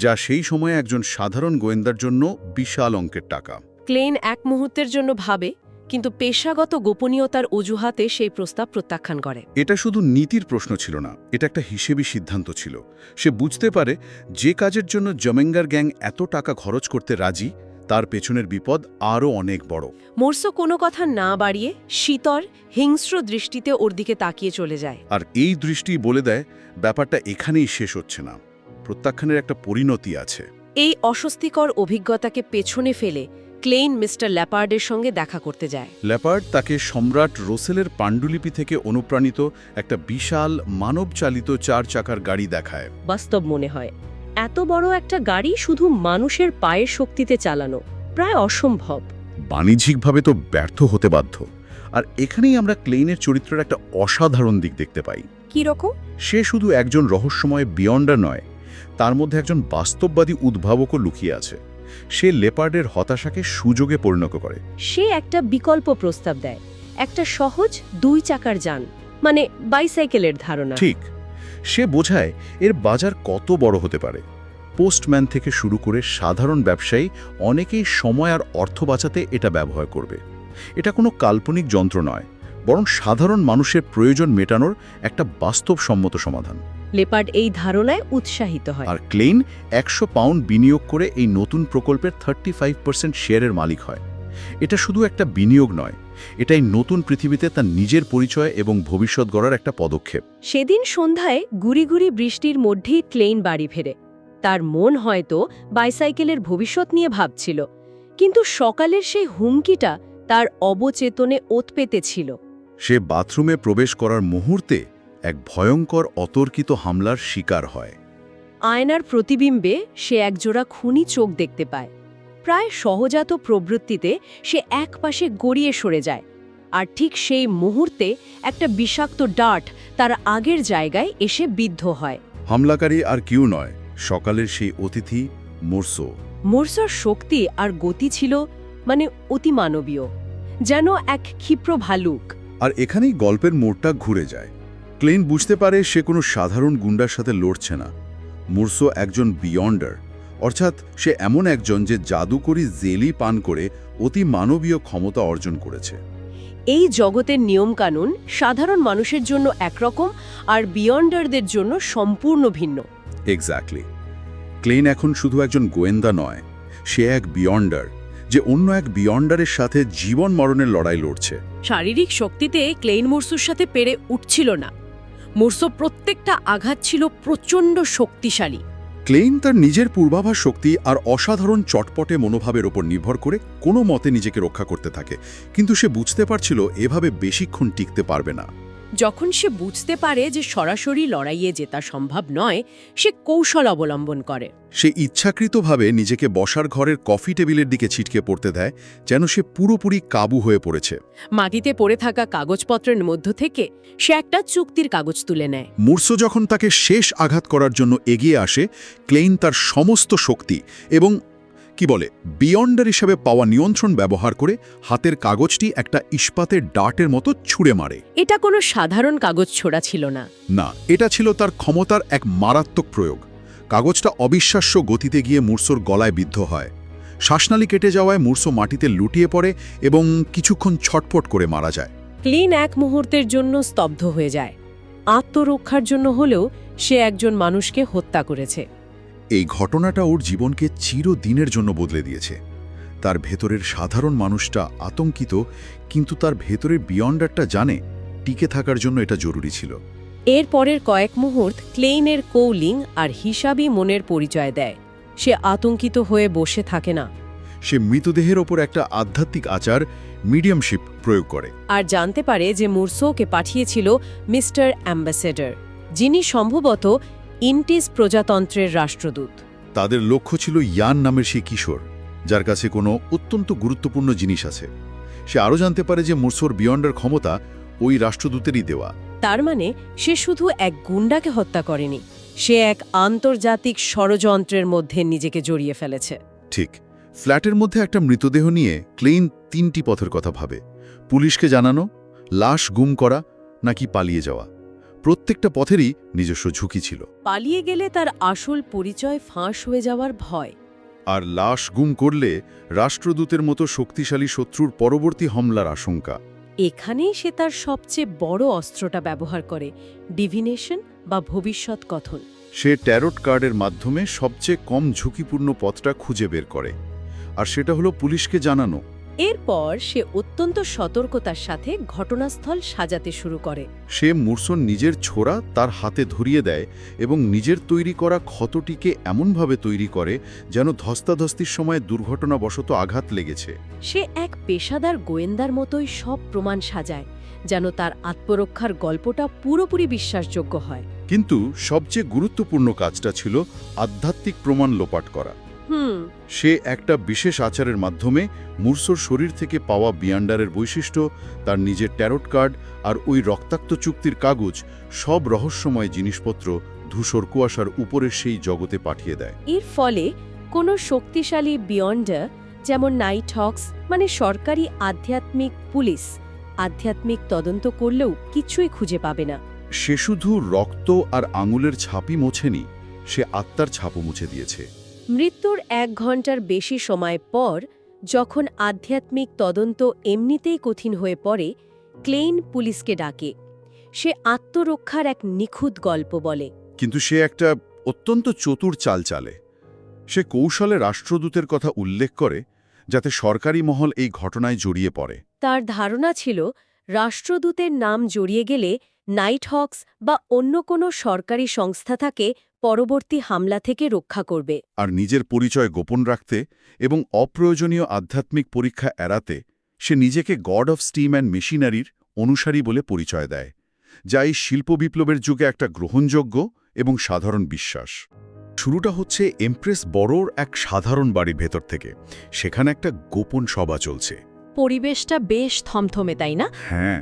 যা সেই সময়ে একজন সাধারণ গোয়েন্দার জন্য বিশাল অঙ্কের টাকা। ক্লেইন এক মুহূর্তের জন্য ভাবে, কিন্তু পেশাগত গোপনীয়তার অজুহাতে সেই প্রস্তাব প্রত্যাখ্যান করে। এটা শুধু নীতির প্রশ্ন ছিল না, এটা একটা হিসেবি সিদ্ধান্ত ছিল। সে বুঝতে পারে যে কাজের জন্য জমেঙ্গার গ্যাং এত টাকা খরচ করতে রাজি, তার পেছনের বিপদ আরও অনেক বড়। মোরসো কোনো কথা না বাড়িয়ে শীতল হিংস্র দৃষ্টিতে ওর দিকে তাকিয়ে চলে যায়। আর এই দৃষ্টি বলে দেয় ব্যাপারটা এখানেই শেষ হচ্ছে না, প্রত্যাখ্যানের একটা পরিণতি আছে। এই অস্বস্তিকর অভিজ্ঞতাকে পেছনে ফেলে ক্লেইন মিস্টার ল্যাপার্ডের সঙ্গে দেখা করতে যায়। ল্যাপার্ড তাকে সম্রাট রোসেলের পাণ্ডুলিপি থেকে অনুপ্রাণিত একটা বিশাল মানবচালিত 4 চাকার গাড়ি দেখায়। বাস্তব মনে হয় এত বড় একটা গাড়ি শুধু মানুষের পায়ের শক্তিতে চালানো প্রায় অসম্ভব। বাণিজ্যিকভাবে তো ব্যর্থ হতে বাধ্য। আর এখানেই আমরা ক্লেইনের চরিত্রের একটা অসাধারণ দিক দেখতে পাই। কি রকম? সে শুধু একজন রহস্যময় বিয়ন্ডার নয়, তার মধ্যে একজন বাস্তববাদী উদ্ভাবকও লুকিয়ে আছে। সে লেপার্ডের হতাশাকে সুযোগে পরিণত করে। সে একটা বিকল্প প্রস্তাব দেয়, একটা সহজ 2 চাকার যান, মানে বাইসাইকেলের ধারণা। ঠিক, সে বোঝায় এর বাজার কত বড় হতে পারে। পোস্টম্যান থেকে শুরু করে সাধারণ ব্যবসায়ী অনেকেই সময় আর অর্থ বাঁচাতে এটা ব্যবহার করবে। এটা কোনো কাল্পনিক যন্ত্র নয়, বরং সাধারণ মানুষের প্রয়োজন মেটানোর একটা বাস্তবসম্মত সমাধান। লেপার্ড এই ধারণায় উৎসাহিত হয়। আর ক্লেইন 100 পাউন্ড বিনিয়োগ করে এই নতুন প্রকল্পের 35% শেয়ারের মালিক হয়। এটা শুধু একটা বিনিয়োগ নয়, এটাই নতুন পৃথিবীতে তার নিজের পরিচয় এবং ভবিষ্যৎ গড়ার একটা পদক্ষেপ। সেদিন সন্ধ্যায় গুড়ি গুড়ি বৃষ্টির মধ্যেই ক্লেইন বাড়ি ফেরে। তার মন হয়তো বাইসাইকেলের ভবিষ্যৎ নিয়ে ভাবছিল, কিন্তু সকালের সেই হুমকিটা তার অবচেতনে ওত পেতে ছিল। সে বাথরুমে প্রবেশ করার মুহূর্তে এক ভয়ঙ্কর অতর্কিত হামলার শিকার হয়। আয়নার প্রতিবিম্বে সে একজোড়া খুনি চোখ দেখতে পায়। প্রায় সহজাত প্রবৃত্তিতে সে একপাশে গড়িয়ে সরে যায়, আর ঠিক সেই মুহূর্তে একটা বিষাক্ত ডার্ট তার আগের জায়গায় এসে বিদ্ধ হয়। হামলাকারী আর কেউ নয়, সকালের সেই অতিথি মোরসো। মোরসোর শক্তি আর গতি ছিল অতিমানবীয়, যেন এক ক্ষিপ্র ভালুক। আর এখানেই গল্পের মোড়টা ঘুরে যায়। ক্লেইন বুঝতে পারে সে কোনো সাধারণ গুন্ডার সাথে লড়ছে না। মোরসো একজন বিয়ন্ডার, অর্থাৎ সে এমন একজন যে জাদুকরী জেলি পান করে অতি মানবীয় ক্ষমতা অর্জন করেছে। এই জগতের নিয়মকানুন সাধারণ মানুষের জন্য একরকম, আর বিয়ন্ডারদের জন্য সম্পূর্ণ ভিন্ন। এক্স্যাক্টলি। ক্লেইন এখন শুধু একজন গোয়েন্দা নয়, সে এক বিয়ন্ডার, যে অন্য এক বিয়ন্ডারের সাথে জীবন মরণের লড়াই লড়ছে। শারীরিক শক্তিতে ক্লেইন মোরসোর সাথে পেরে উঠছিল না। মোরসো প্রত্যেকটা আঘাত ছিল প্রচণ্ড শক্তিশালী। ক্লেইন তার নিজের পূর্বাভাস শক্তি আর অসাধারণ চটপটে মনোভাবের ওপর নির্ভর করে কোনো মতে নিজেকে রক্ষা করতে থাকে, কিন্তু সে বুঝতে পারছিল এভাবে বেশিক্ষণ টিকতে পারবে না। যখন সে বুঝতে পারে যে সরাসরি লড়াইয়ে জেতা সম্ভব নয়, সে কৌশল অবলম্বন করে। সে ইচ্ছাকৃতভাবে নিজেকে বসার ঘরের কফি টেবিলের দিকে ছিটকে পড়তে দেয়, যেন সে পুরোপুরি কাবু হয়ে পড়েছে। মাটিতে পড়ে থাকা কাগজপত্রের মধ্য থেকে সে একটা চুক্তির কাগজ তুলে নেয়। মোরসো যখন তাকে শেষ আঘাত করার জন্য এগিয়ে আসে, ক্লেইন তার সমস্ত শক্তি এবং বিয়ন্ডার হিসাবে পাওয়া নিয়ন্ত্রণ ব্যবহার করে হাতের কাগজটি একটা ইস্পাতের ডার্টের মতো ছুঁড়ে মারে। এটা কোনো সাধারণ কাগজ ছোড়া ছিল না। না, এটা ছিল তার ক্ষমতার এক মারাত্মক প্রয়োগ। কাগজটা অবিশ্বাস্য গতিতে গিয়ে মোরসোর গলায় বিদ্ধ হয়। শ্বাসনালী কেটে যাওয়ায় মোরসো মাটিতে লুটিয়ে পড়ে এবং কিছুক্ষণ ছটফট করে মারা যায়। ক্লিন এক মুহূর্তের জন্য স্তব্ধ হয়ে যায়। আত্মরক্ষার জন্য হলেও সে একজন মানুষকে হত্যা করেছে। এই ঘটনাটা ওর জীবনকে চিরদিনের জন্য বদলে দিয়েছে। তার ভেতরের সাধারণ মানুষটা আতঙ্কিত, কিন্তু তার ভেতরের বিয়ন্ডারটা জানে টিকে থাকার জন্য এটা জরুরি ছিল। এর পরের কয়েক মুহূর্ত ক্লেইনের কৌলিং আর হিসাবই মনের পরিচয় দেয়। সে আতঙ্কিত হয়ে বসে থাকে না। সে মৃতদেহের ওপর একটা আধ্যাত্মিক আচার, মিডিয়ামশিপ প্রয়োগ করে, আর জানতে পারে যে মুরসোকে পাঠিয়েছিল মিস্টার অ্যাম্বাসেডর, যিনি সম্ভবত ইন্টিস প্রজাতন্ত্রের রাষ্ট্রদূত। তাদের লক্ষ্য ছিল ইয়ান নামের সেই কিশোর, যার কাছে কোনো অত্যন্ত গুরুত্বপূর্ণ জিনিস আছে। সে আরও জানতে পারে যে মোরসোর বিয়ন্ডার ক্ষমতা ওই রাষ্ট্রদূতেরই দেওয়া। তার মানে সে শুধু এক গুন্ডাকে হত্যা করেনি, সে এক আন্তর্জাতিক ষড়যন্ত্রের মধ্যে নিজেকে জড়িয়ে ফেলেছে। ঠিক। ফ্ল্যাটের মধ্যে একটা মৃতদেহ নিয়ে ক্লেইন 3টি পথের কথা ভাবে: পুলিশকে জানানো, লাশ গুম করা, নাকি পালিয়ে যাওয়া। প্রত্যেকটা পথেরই নিজস্ব ঝুঁকি ছিল। পালিয়ে গেলে তার আসল পরিচয় ফাঁস হয়ে যাওয়ার ভয়, আর লাশ গুম করলে রাষ্ট্রদূতের মতো শক্তিশালী শত্রুর পরবর্তী হামলার আশঙ্কা। এখানেই সে তার সবচেয়ে বড় অস্ত্রটা ব্যবহার করে, ডিভিনেশন বা ভবিষ্যৎ কথন। সে ট্যারোট কার্ডের মাধ্যমে সবচেয়ে কম ঝুঁকিপূর্ণ পথটা খুঁজে বের করে, আর সেটা হলো পুলিশকে জানানো। এরপর সে অত্যন্ত সতর্কতার সাথে ঘটনাস্থল সাজাতে শুরু করে। সে মোরসোর নিজের ছোরা তার হাতে ধরিয়ে দেয় এবং নিজের তৈরি করা ক্ষতটিকে এমনভাবে তৈরি করে যেন ধস্তাধস্তির সময় দুর্ঘটনাবশত আঘাত লেগেছে। সে এক পেশাদার গোয়েন্দার মতোই সব প্রমাণ সাজায়, যেন তার আত্মরক্ষার গল্পটা পুরোপুরি বিশ্বাসযোগ্য হয়। কিন্তু সবচেয়ে গুরুত্বপূর্ণ কাজটা ছিল আধ্যাত্মিক প্রমাণ লোপাট করা। সে একটা বিশেষ আচারের মাধ্যমে মোরসোর শরীর থেকে পাওয়া বিয়ন্ডারের বৈশিষ্ট্য, তার নিজের ট্যারোট কার্ড আর ওই রক্তাক্ত চুক্তির কাগজ, সব রহস্যময় জিনিসপত্র ধূসর কুয়াশার উপরের সেই জগতে পাঠিয়ে দেয়। এর ফলে কোনো শক্তিশালী বিয়ন্ডার, যেমন নাইট হক্স সরকারি আধ্যাত্মিক পুলিশ, আধ্যাত্মিক তদন্ত করলেও কিছুই খুঁজে পাবে না। সে শুধু রক্ত আর আঙুলের ছাপই মোছেনি, সে আত্মার ছাপও মুছে দিয়েছে। মৃত্যুর 1 ঘন্টার বেশি সময় পর, যখন আধ্যাত্মিক তদন্ত এমনিতেই কঠিন হয়ে পড়ে, ক্লেইন পুলিশকে ডাকে। সে আত্মরক্ষার এক নিখুঁত গল্প বলে। কিন্তু সে একটা অত্যন্ত চতুর চাল চালে। সে কৌশলে রাষ্ট্রদূতের কথা উল্লেখ করে, যাতে সরকারি মহল এই ঘটনায় জড়িয়ে পড়ে। তার ধারণা ছিল রাষ্ট্রদূতের নাম জড়িয়ে গেলে নাইট হক্স বা অন্য কোনো সরকারি সংস্থা তাকে পরবর্তী হামলা থেকে রক্ষা করবে। আর নিজের পরিচয় গোপন রাখতে এবং অপ্রয়োজনীয় আধ্যাত্মিক পরীক্ষা এড়াতে সে নিজেকে গড অফ স্টিম অ্যান্ড মেশিনারির অনুসারী বলে পরিচয় দেয়, যা এই শিল্প বিপ্লবের যুগে একটা গ্রহণযোগ্য এবং সাধারণ বিশ্বাস। শুরুটা হচ্ছে এমপ্রেস বড়োর এক সাধারণ বাড়ির ভেতর থেকে। সেখানে একটা গোপন সভা চলছে। পরিবেশটা বেশ থমথমে, তাই না? হ্যাঁ,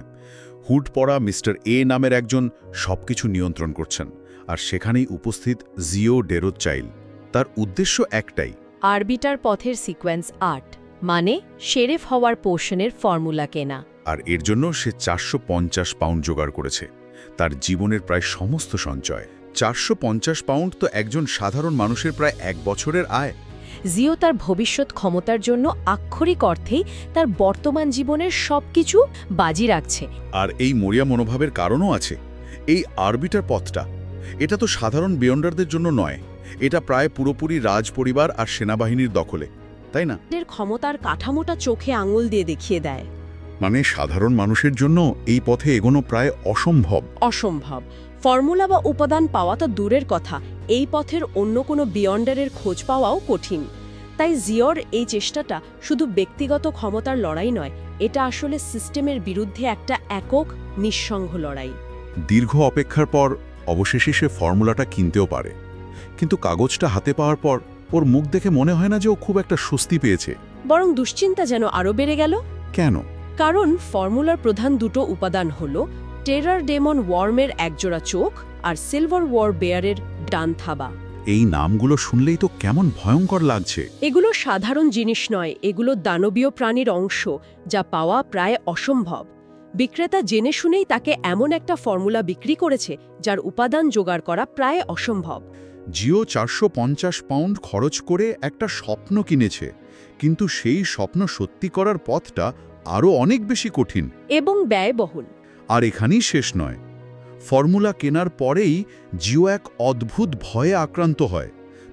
হুড পরা মিস্টার এ নামের একজন সবকিছু নিয়ন্ত্রণ করছেন, আর সেখানেই উপস্থিত জিও ডেরোচাইল। তার উদ্দেশ্য একটাই, আরবিটার পথের সিকোয়েন্স ৮, মানে শেরেফ হওয়ার পোর্শনের ফর্মুলা কেনা। আর এর জন্য সে 450 পাউন্ড জোগাড় করেছে, তার জীবনের প্রায় সমস্ত সঞ্চয়। 450 পাউন্ড তো একজন সাধারণ মানুষের প্রায় 1 বছরের আয়। জিও তার ভবিষ্যৎ ক্ষমতার জন্য আক্ষরিক অর্থেই তার বর্তমান জীবনের সবকিছু বাজি রাখছে। আর এই মরিয়া মনোভাবের কারণও আছে। এই আরবিটার পথটা, এটা তো সাধারণ বিয়ন্ডারদের জন্য নয়, এটা প্রায় পুরোপুরি রাজ পরিবার আর সেনাবাহিনীর দখলে, তাই না? এর ক্ষমতার কাঠামোটা চোখে আঙুল দিয়ে দেখিয়ে দেয়। মানে সাধারণ মানুষের জন্য এই পথে এগোনো প্রায় অসম্ভব। অসম্ভব। ফর্মুলা বা উপাদান পাওয়া তো দূরের কথা, এই পথের অন্য কোনো বিয়ন্ডারের খোঁজ পাওয়াও কঠিন। তাই জিওর এই চেষ্টাটা শুধু ব্যক্তিগত ক্ষমতার লড়াই নয়, এটা আসলে সিস্টেমের বিরুদ্ধে একটা একক নিঃসঙ্গ লড়াই। দীর্ঘ অপেক্ষার পর অবশেষে সে ফর্মুলাটা কিনতেও পারে, কিন্তু কাগজটা হাতে পাওয়ার পর ওর মুখ দেখে মনে হয় না যে ও খুব একটা স্বস্তি পেয়েছে। বরং দুশ্চিন্তা যেন আরও বেড়ে গেল। কেন? কারণ ফর্মুলার প্রধান দুটো উপাদান হল টেরার ডেমন ওয়ার্মের একজোড়া চোখ আর সিলভার ওয়ার বেয়ারের ডান থাবা। এই নামগুলো শুনলেই তো কেমন ভয়ঙ্কর লাগছে। এগুলো সাধারণ জিনিস নয়, এগুলো দানবীয় প্রাণীর অংশ, যা পাওয়া প্রায় অসম্ভব। বিক্রেতা জেনে শুনেই তাকে এমন একটা ফর্মুলা বিক্রি করেছে যার উপাদান জোগাড় করা প্রায় অসম্ভব। জিও 450 পাউন্ড খরচ করে একটা স্বপ্ন কিনেছে, কিন্তু সেই স্বপ্ন সত্যি করার পথটা আরও অনেক বেশি কঠিন এবং ব্যয়বহুল। আর এখানেই শেষ নয়। ফর্মুলা কেনার পরেই জিও এক অদ্ভুত ভয়ে আক্রান্ত হয়।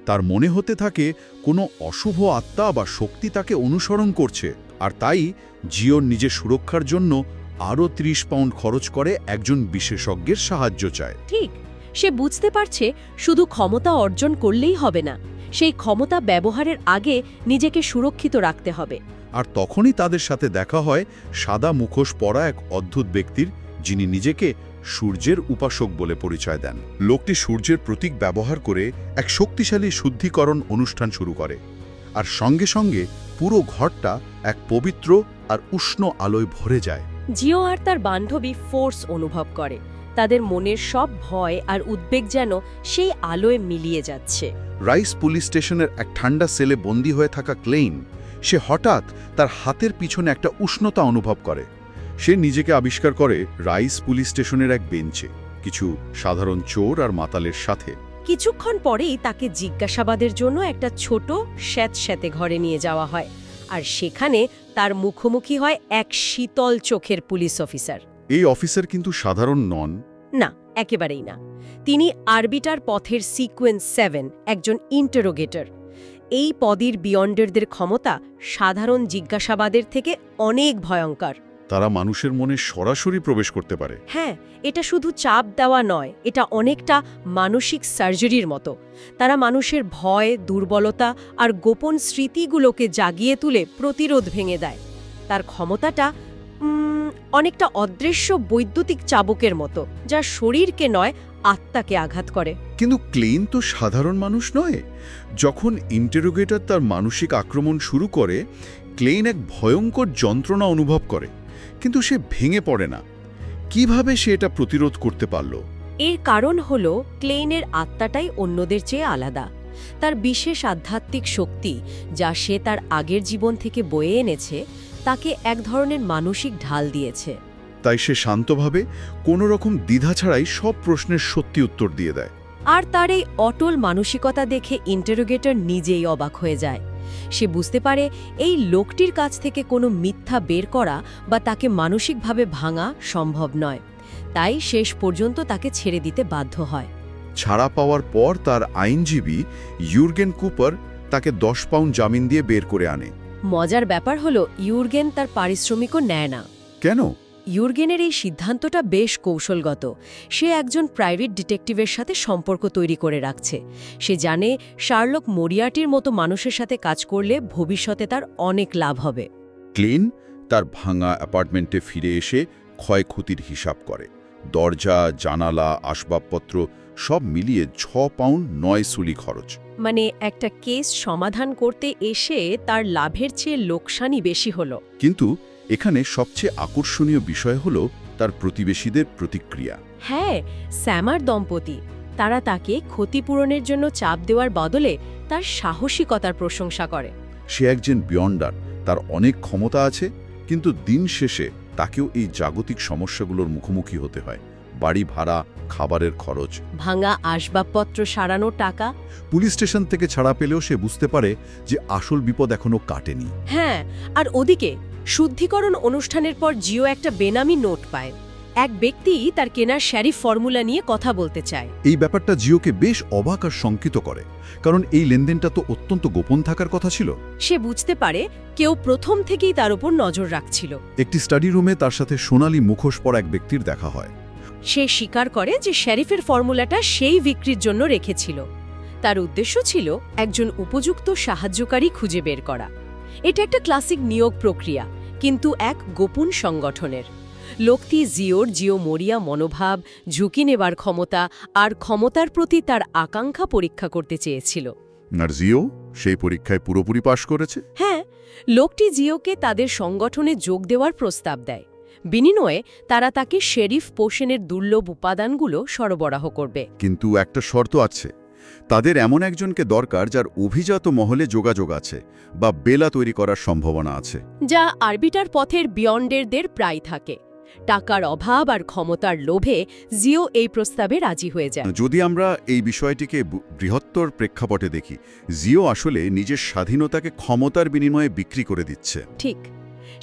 তার মনে হতে থাকে কোনো অশুভ আত্মা বা শক্তি তাকে অনুসরণ করছে, আর তাই জিওর নিজের সুরক্ষার জন্য আরও 30 পাউন্ড খরচ করে একজন বিশেষজ্ঞের সাহায্য চায়। ঠিক, সে বুঝতে পারছে শুধু ক্ষমতা অর্জন করলেই হবে না, সেই ক্ষমতা ব্যবহারের আগে নিজেকে সুরক্ষিত রাখতে হবে। আর তখনই তাদের সাথে দেখা হয় সাদা মুখোশ পরা এক অদ্ভুত ব্যক্তির, যিনি নিজেকে সূর্যের উপাসক বলে পরিচয় দেন। লোকটি সূর্যের প্রতীক ব্যবহার করে এক শক্তিশালী শুদ্ধিকরণ অনুষ্ঠান শুরু করে, আর সঙ্গে সঙ্গে পুরো ঘরটা এক পবিত্র আর উষ্ণ আলোয় ভরে যায়। জিও আর তার বান্ধবী ফোর্স অনুভব করে, তাদের মনের সব ভয় আর উদ্বেগ যেন সেই আলোয় মিলিয়ে যাচ্ছে। রাইস পুলিশ স্টেশনের এক ঠান্ডা সেলে বন্দী হয়ে থাকা ক্লেইন, সে হঠাৎ তার হাতের পিছনে একটা উষ্ণতা অনুভব করে। সে নিজেকে আবিষ্কার করে রাইস পুলিশ স্টেশনের এক বেঞ্চে, কিছু সাধারণ চোর আর মাতালের সাথে। কিছুক্ষণ পরেই তাকে জিজ্ঞাসাবাদের জন্য একটা ছোট স্যাঁতস্যাঁতে ঘরে নিয়ে যাওয়া হয়, আর সেখানে তার মুখোমুখি হয় এক শীতল চোখের পুলিশ অফিসার। এই অফিসার কিন্তু সাধারণ নন। না, একেবারেই না। তিনি আরবিটার পথের সিকোয়েন্স 7 একজন ইন্টারোগেটর। এই পদের বিয়ন্ডারদের ক্ষমতা সাধারণ জিজ্ঞাসাবাদের থেকে অনেক ভয়ঙ্কর। তারা মানুষের মনে সরাসরি প্রবেশ করতে পারে। হ্যাঁ, এটা শুধু চাপ দেওয়া নয়, এটা অনেকটা মানসিক সার্জারির মতো। তারা মানুষের ভয়, দুর্বলতা আর গোপন স্মৃতিগুলোকে জাগিয়ে তুলে প্রতিরোধ ভেঙে দেয়। তার ক্ষমতাটা অনেকটা অদৃশ্য বৈদ্যুতিক চাবুকের মতো, যা শরীরকে নয়, আত্মাকে আঘাত করে। কিন্তু ক্লেইন তো সাধারণ মানুষ নয়। যখন ইন্টারোগেটর তার মানসিক আক্রমণ শুরু করে, ক্লেইন এক ভয়ঙ্কর যন্ত্রণা অনুভব করে, কিন্তু সে ভেঙে পড়ে না। কিভাবে সে এটা প্রতিরোধ করতে পারল? এর কারণ হল ক্লেইনের আত্মাটাই অন্যদের চেয়ে আলাদা। তার বিশেষ আধ্যাত্মিক শক্তি, যা সে তার আগের জীবন থেকে বয়ে এনেছে, তাকে এক ধরনের মানসিক ঢাল দিয়েছে। তাই সে শান্তভাবে, কোনো রকম দ্বিধা ছাড়াই সব প্রশ্নের সত্যি উত্তর দিয়ে দেয়। আর তার এই অটল মানসিকতা দেখে ইন্টারোগেটর নিজেই অবাক হয়ে যায়। সে বুঝতে পারে এই লোকটির কাছ থেকে কোনো মিথ্যা বের করা বা তাকে মানসিকভাবে ভাঙা সম্ভব নয়। তাই শেষ পর্যন্ত তাকে ছেড়ে দিতে বাধ্য হয়। ছাড়া পাওয়ার পর তার আইনজীবী ইউর্গেন কুপার তাকে 10 পাউন্ড জামিন দিয়ে বের করে আনে। মজার ব্যাপার হলো ইউর্গেন তার পারিশ্রমিকও নেয় না। কেন? ইউর্গেনের এই সিদ্ধান্তটা বেশ কৌশলগত। সে একজন প্রাইভেট ডিটেকটিভের সাথে সম্পর্ক তৈরি করে রাখছে। সে জানে শার্লক মরিয়ার্টির মতো মানুষের সাথে কাজ করলে ভবিষ্যতে তার অনেক লাভ হবে। ক্লেইন তার ভাঙা অ্যাপার্টমেন্টে ফিরে এসে ক্ষয়ক্ষতির হিসাব করে। দরজা, জানালা, আসবাবপত্র সব মিলিয়ে 6 পাউন্ড 9 সুলি খরচ। মানে একটা কেস সমাধান করতে এসে তার লাভের চেয়ে লোকসানই বেশি হলো। কিন্তু এখানে সবচেয়ে আকর্ষণীয় বিষয় হলো তার প্রতিবেশীদের প্রতিক্রিয়া। হ্যাঁ, স্যামার দম্পতি, তারা তাকে ক্ষতিপূরণের জন্য চাপ দেওয়ার বদলে তার সাহসিকতার প্রশংসা করে। সে একজন বিয়ন্ডার, তার অনেক ক্ষমতা আছে, কিন্তু দিন শেষে তাকেও এই জাগতিক সমস্যাগুলোর মুখোমুখি হতে হয়। বাড়ি ভাড়া, খাবারের খরচ, ভাঙা আসবাবপত্র সারানোর টাকা। পুলিশ স্টেশন থেকে ছাড়া পেলেও সে বুঝতে পারে যে আসল বিপদ এখনো কাটেনি। হ্যাঁ, আর ওদিকে শুদ্ধিকরণ অনুষ্ঠানের পর জিও একটা বেনামি নোট পায়। এক ব্যক্তি তার কেনার শ্যারিফ ফর্মুলা নিয়ে কথা বলতে চায়। এই ব্যাপারটা জিওকে বেশ অবাক আর শঙ্কিত করে, কারণ এই লেনদেনটা তো অত্যন্ত গোপন থাকার কথা ছিল। সে বুঝতে পারে কেউ প্রথম থেকেই তার উপর নজর রাখছিল। একটি স্টাডি রুমে তার সাথে সোনালী মুখোশ পরা এক ব্যক্তির দেখা হয়। সে স্বীকার করে যে শ্যারিফের ফর্মুলাটা সেই বিক্রির জন্য রেখেছিল। তার উদ্দেশ্য ছিল একজন উপযুক্ত সাহায্যকারী খুঁজে বের করা। এটা একটা ক্লাসিক নিয়োগ প্রক্রিয়া, কিন্তু এক গোপন সংগঠনের। লোকটি জিও মরিয়া মনোভাব, ঝুঁকি নেবার ক্ষমতা আর ক্ষমতার প্রতি তার আকাঙ্ক্ষা পরীক্ষা করতে চেয়েছিল। আর জিও সেই পরীক্ষায় পুরোপুরি পাশ করেছে। হ্যাঁ, লোকটি জিওকে তাদের সংগঠনে যোগ দেওয়ার প্রস্তাব দেয়। বিনিময়ে তারা তাকে শেরিফ পোষণের দুর্লভ উপাদানগুলো সরবরাহ করবে। কিন্তু একটা শর্ত আছে, তাদের এমন একজনকে দরকার যার অভিজাত মহলে যোগাযোগ আছে বা বেলা তৈরি করার সম্ভাবনা আছে, যা আরবিটার পথের বিয়ন্ডারদের প্রায় থাকে। টাকার অভাব আর ক্ষমতার লোভে জিও এই প্রস্তাবে রাজি হয়ে যায়। যদি আমরা এই বিষয়টিকে বৃহত্তর প্রেক্ষাপটে দেখি, জিও আসলে নিজের স্বাধীনতাকে ক্ষমতার বিনিময়ে বিক্রি করে দিচ্ছে। ঠিক,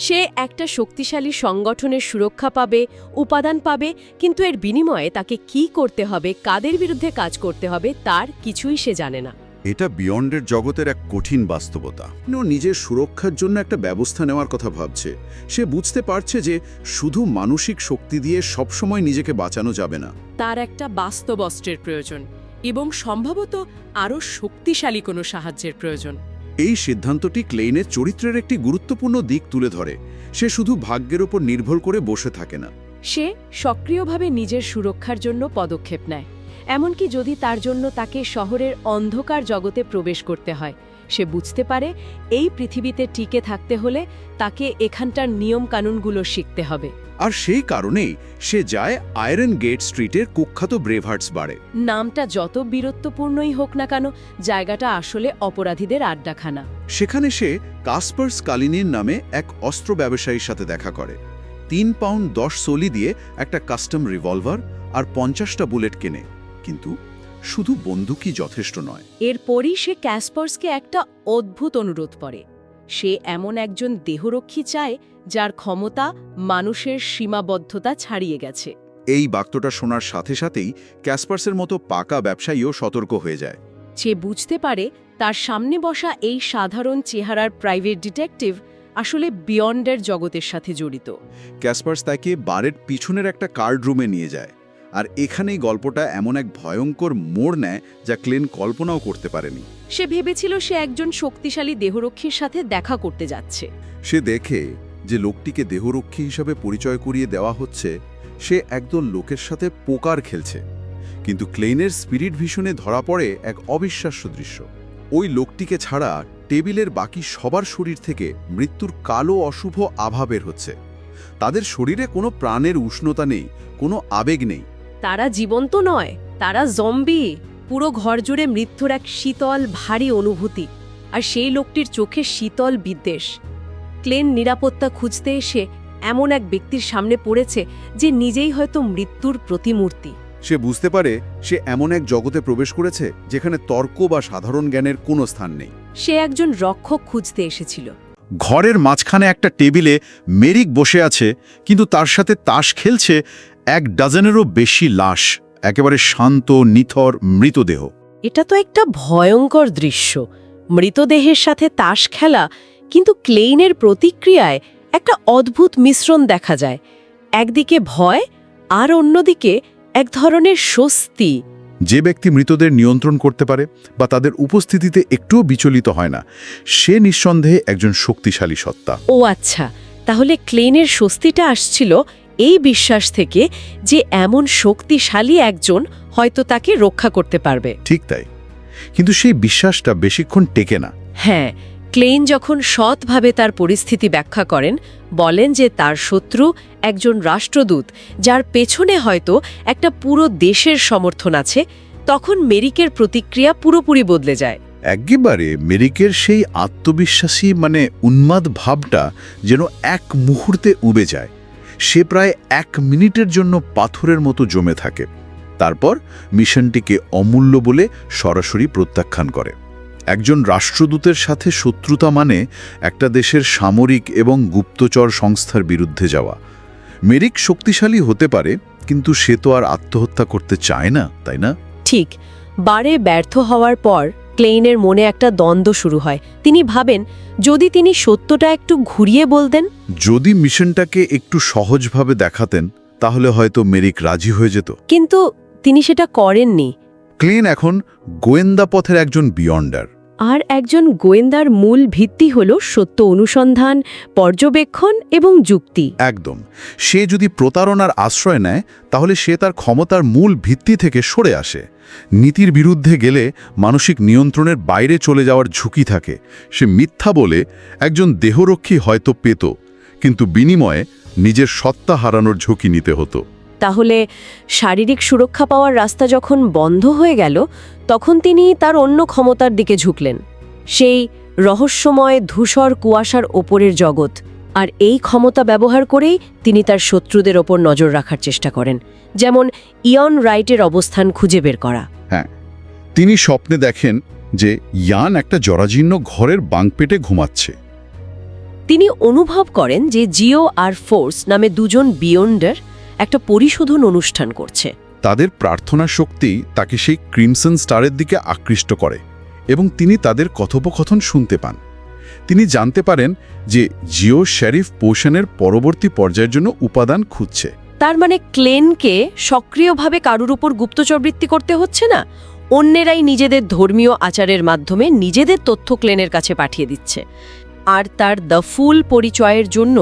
সে একটা শক্তিশালী সংগঠনের সুরক্ষা পাবে, উপাদান পাবে, কিন্তু এর বিনিময়ে তাকে কি করতে হবে, কাদের বিরুদ্ধে কাজ করতে হবে, তার কিছুই সে জানে না। এটা বিয়ন্ডের জগতের এক কঠিন বাস্তবতা। নিজের সুরক্ষার জন্য একটা ব্যবস্থা নেওয়ার কথা ভাবছে। সে বুঝতে পারছে যে শুধু মানসিক শক্তি দিয়ে সবসময় নিজেকে বাঁচানো যাবে না। তার একটা বাস্তব অস্ত্রের প্রয়োজন এবং সম্ভবত আরও শক্তিশালী কোনো সাহায্যের প্রয়োজন। এই সিদ্ধান্তটি ক্লেইনের চরিত্রের একটি গুরুত্বপূর্ণ দিক তুলে ধরে। সে শুধু ভাগ্যের ওপর নির্ভর করে বসে থাকে না। সে সক্রিয়ভাবে নিজের সুরক্ষার জন্য পদক্ষেপ নেয়, এমনকি যদি তার জন্য তাকে শহরের অন্ধকার জগতে প্রবেশ করতে হয়। সে বুঝতে পারে এই পৃথিবীতে টিকে থাকতে হলে তাকে এখানটার নিয়মকানুনগুলো শিখতে হবে। আর সেই কারণেই সে যায় আয়রন গেট স্ট্রিটের কুখ্যাত ব্রেভহার্টস বারে। নামটা যত বীরত্বপূর্ণই হোক না কেন, জায়গাটা আসলে অপরাধীদের আড্ডাখানা। সেখানে সে কাসপার স্কালিনির নামে এক অস্ত্র ব্যবসায়ীর সাথে দেখা করে। 3 পাউন্ড 10 সোলি দিয়ে একটা কাস্টম রিভলভার আর 50টা বুলেট কেনে। কিন্তু শুধু বন্দুকই যথেষ্ট নয়। এরপরই সে ক্যাসপার্সকে একটা অদ্ভুত অনুরোধ করে। সে এমন একজন দেহরক্ষী চায় যার ক্ষমতা মানুষের সীমাবদ্ধতা ছাড়িয়ে গেছে। এই বাক্যটা শোনার সাথে সাথেই ক্যাসপার্সের মতো পাকা ব্যবসায়ীও সতর্ক হয়ে যায়। সে বুঝতে পারে তার সামনে বসা এই সাধারণ চেহারার প্রাইভেট ডিটেকটিভ আসলে বিয়ন্ডের জগতের সাথে জড়িত। ক্যাসপার্স তাকে বারের পিছনের একটা কার্ড রুমে নিয়ে যায়। আর এখানেই গল্পটা এমন এক ভয়ঙ্কর মোড় নেয় যা ক্লেন কল্পনাও করতে পারেনি। সে ভেবেছিল সে একজন শক্তিশালী দেহরক্ষীর সাথে দেখা করতে যাচ্ছে। সে দেখে যে লোকটিকে দেহরক্ষী হিসাবে পরিচয় করিয়ে দেওয়া হচ্ছে, সে একদল লোকের সাথে পোকার খেলছে। কিন্তু ক্লেইনের স্পিরিট ভিশনে ধরা পড়ে এক অবিশ্বাস্য দৃশ্য। ওই লোকটিকে ছাড়া টেবিলের বাকি সবার শরীর থেকে মৃত্যুর কালো অশুভ আভা বের হচ্ছে। তাদের শরীরে কোনো প্রাণের উষ্ণতা নেই, কোনো আবেগ নেই। তারা জীবন্ত নয়, তারা জম্বি। পুরো ঘর জুড়ে মৃত্যুর এক শীতল ভারী অনুভূতি, আর সেই লোকটির চোখে শীতল বিদ্বেষ। ক্লেন নিরাপত্তা খুঁজতে এসে এমন এক ব্যক্তির সামনে পড়েছে যে নিজেই হয়তো মৃত্যুর প্রতিমূর্তি। সে বুঝতে পারে সে এমন এক জগতে প্রবেশ করেছে যেখানে তর্ক বা সাধারণ জ্ঞানের কোনো স্থান নেই। সে একজন রক্ষক খুঁজতে এসেছিল। ঘরের মাঝখানে একটা টেবিলে মেরিক বসে আছে, কিন্তু তার সাথে তাস খেলছে 1 ডজনেরও বেশি লাশ, একেবারে শান্ত নিথর মৃতদেহ। এটা তো একটা ভয়ঙ্কর দৃশ্য, মৃতদেহের সাথে তাস খেলা। কিন্তু ক্লেইনের প্রতিক্রিয়ায় একটা অদ্ভুত মিশ্রণ দেখা যায়। একদিকে ভয় আর অন্যদিকে এক ধরনের স্বস্তি। যে ব্যক্তি মৃতদের নিয়ন্ত্রণ করতে পারে বা তাদের উপস্থিতিতে একটুও বিচলিত হয় না, সে নিঃসন্দেহে একজন শক্তিশালী সত্তা। ও আচ্ছা, তাহলে ক্লেইনের স্বস্তিটা আসছিল এই বিশ্বাস থেকে যে এমন শক্তিশালী একজন হয়তো তাকে রক্ষা করতে পারবে। ঠিক তাই, কিন্তু সেই বিশ্বাসটা বেশিক্ষণ টেকে না। হ্যাঁ, ক্লেইন যখন সৎভাবে তার পরিস্থিতি ব্যাখ্যা করেন, বলেন যে তার শত্রু একজন রাষ্ট্রদূত যার পেছনে হয়তো একটা পুরো দেশের সমর্থন আছে, তখন মেরিকের প্রতিক্রিয়া পুরোপুরি বদলে যায়। একেবারে মেরিকের সেই আত্মবিশ্বাসী উন্মাদ ভাবটা যেন এক মুহূর্তে উবে যায়। সে প্রায় 1 মিনিটের জন্য পাথরের মতো জমে থাকে, তারপর মিশনটিকে অমূল্য বলে সরাসরি প্রত্যাখ্যান করে। একজন রাষ্ট্রদূতের সাথে শত্রুতা মানে একটা দেশের সামরিক এবং গুপ্তচর সংস্থার বিরুদ্ধে যাওয়া। মেরিক শক্তিশালী হতে পারে, কিন্তু সে তো আর আত্মহত্যা করতে চায় না, তাই না? ঠিক, বারে ব্যর্থ হওয়ার পর ক্লেইনের মনে একটা দ্বন্দ্ব শুরু হয়। তিনি ভাবেন, যদি তিনি সত্যটা একটু ঘুরিয়ে বলতেন, যদি মিশনটাকে একটু সহজভাবে দেখাতেন, তাহলে হয়তো মেরিক রাজি হয়ে যেত। কিন্তু তিনি সেটা করেননি। ক্লেন এখন গোয়েন্দা পথের একজন বিয়ন্ডার। আর একজন গোয়েন্দার মূল ভিত্তি হল সত্য অনুসন্ধান, পর্যবেক্ষণ এবং যুক্তি। একদম। সে যদি প্রতারণার আশ্রয় নেয়, তাহলে সে তার ক্ষমতার মূল ভিত্তি থেকে সরে আসে। নীতির বিরুদ্ধে গেলে মানসিক নিয়ন্ত্রণের বাইরে চলে যাওয়ার ঝুঁকি থাকে। সে মিথ্যা বলে একজন দেহরক্ষী হয়তো পেত, কিন্তু বিনিময়ে নিজের সত্তা হারানোর ঝুঁকি নিতে হতো। তাহলে শারীরিক সুরক্ষা পাওয়ার রাস্তা যখন বন্ধ হয়ে গেল, তখন তিনি তার অন্য ক্ষমতার দিকে ঝুঁকলেন, সেই রহস্যময় ধূসর কুয়াশার ওপরের জগৎ। আর এই ক্ষমতা ব্যবহার করেই তিনি তার শত্রুদের ওপর নজর রাখার চেষ্টা করেন, যেমন ইয়ন রাইটের অবস্থান খুঁজে বের করা। হ্যাঁ, তিনি স্বপ্নে দেখেন যে ইয়ান একটা জরাজীর্ণ ঘরের বাঙ্কপেটে ঘুমাচ্ছে। তিনি অনুভব করেন যে জিও আর ফোর্স নামে দুজন বিয়ন্ডার একটা পরিশোধন অনুষ্ঠান করছে। তাদের প্রার্থনা শক্তি তাকে সেই ক্রিমসন স্টারের দিকে আকৃষ্ট করে এবং তিনি তাদের কথোপকথন শুনতে পান। তিনি জানতে পারেন যে জিও শেরিফ পোশনের পরবর্তী পর্যায়ের জন্য উপাদান খুঁজছে। তার মানে ক্লেনকে সক্রিয়ভাবে কারুর উপর গুপ্তচরবৃত্তি করতে হচ্ছে না, অন্যেরাই নিজেদের ধর্মীয় আচারের মাধ্যমে নিজেদের তথ্য ক্লেনের কাছে পাঠিয়ে দিচ্ছে। আর তার দ্য ফুল পরিচয়ের জন্য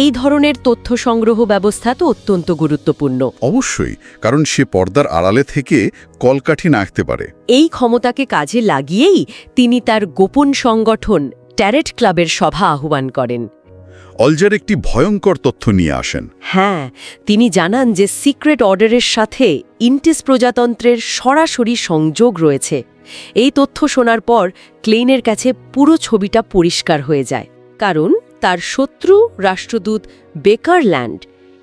এই ধরনের তথ্য সংগ্রহ ব্যবস্থা তো অত্যন্ত গুরুত্বপূর্ণ। অবশ্যই, কারণ সে পর্দার আড়ালে থেকে কলকাঠি নাড়তে পারে। এই ক্ষমতাকে কাজে লাগিয়েই তিনি তার গোপন সংগঠন ট্যারেট ক্লাবের সভা আহ্বান করেন। অলজার একটি ভয়ঙ্কর তথ্য নিয়ে আসেন। হ্যাঁ, তিনি জানান যে সিক্রেট অর্ডারের সাথে ইন্টিস প্রজাতন্ত্রের সরাসরি সংযোগ রয়েছে। এই তথ্য শোনার পর ক্লেইনের কাছে পুরো ছবিটা পরিষ্কার হয়ে যায়, কারণ তার শত্রু রাষ্ট্রদূত বেকারল্যান্ড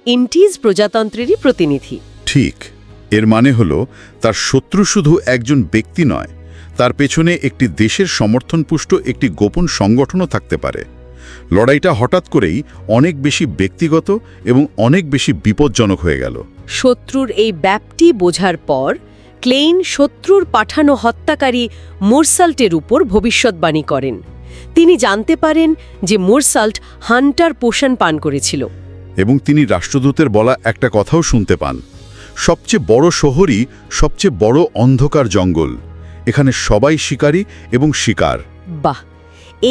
ইন্টিস প্রজাতন্ত্রেরই প্রতিনিধি। ঠিক, এর মানে হলো তার শত্রু শুধু একজন ব্যক্তি নয়, তার পেছনে একটি দেশের সমর্থনপুষ্ট একটি গোপন সংগঠনও থাকতে পারে। লড়াইটা হঠাৎ করেই অনেক বেশি ব্যক্তিগত এবং অনেক বেশি বিপজ্জনক হয়ে গেল। শত্রুর এই ব্যাপ্তি বোঝার পর ক্লেইন শত্রুর পাঠানো হত্যাকারী মুরসাল্টের উপর ভবিষ্যৎবাণী করেন। তিনি জানতে পারেন যে মুরসাল্ট হান্টার পোষণ পান করেছিল, এবং তিনি রাষ্ট্রদূতের বলা একটা কথাও শুনতে পান, সবচেয়ে বড় শহরই সবচেয়ে বড় অন্ধকার জঙ্গল, এখানে সবাই শিকারী এবং শিকার। বাহ,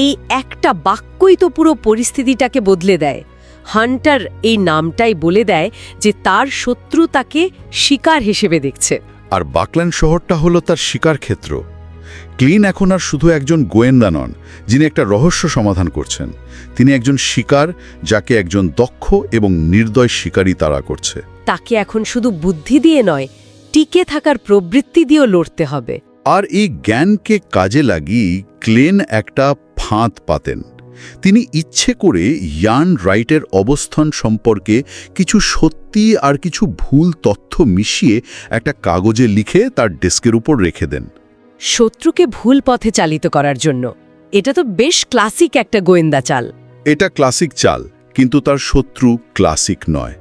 এই একটা বাক্যই তো পুরো পরিস্থিতিটাকে বদলে দেয়। হান্টার এই নামটাই বলে দেয় যে তার শত্রু তাকে শিকার হিসেবে দেখছে। আর বাকল্যান্ড শহরটা হলো তার শিকার ক্ষেত্র। ক্লিন এখন আর শুধু একজন গোয়েন্দা নন যিনি একটা রহস্য সমাধান করছেন, তিনি একজন শিকার যাকে একজন দক্ষ এবং নির্দয় শিকারী তাড়া করছে। তাকে এখন শুধু বুদ্ধি দিয়ে নয়, টিকে থাকার প্রবৃত্তি দিয়েও লড়তে হবে। আর এই জ্ঞানকে কাজে লাগিয়ে ক্লেন একটা ফাঁদ পাতেন। তিনি ইচ্ছে করে ইয়ান রাইটের অবস্থান সম্পর্কে কিছু সত্যি আর কিছু ভুল তথ্য মিশিয়ে একটা কাগজে লিখে তার ডেস্কের উপর রেখে দেন, শত্রুকে ভুল পথে চালিত করার জন্য। এটা তো বেশ ক্লাসিক একটা গোয়েন্দা চাল। এটা ক্লাসিক চাল, কিন্তু তার শত্রু ক্লাসিক নয়।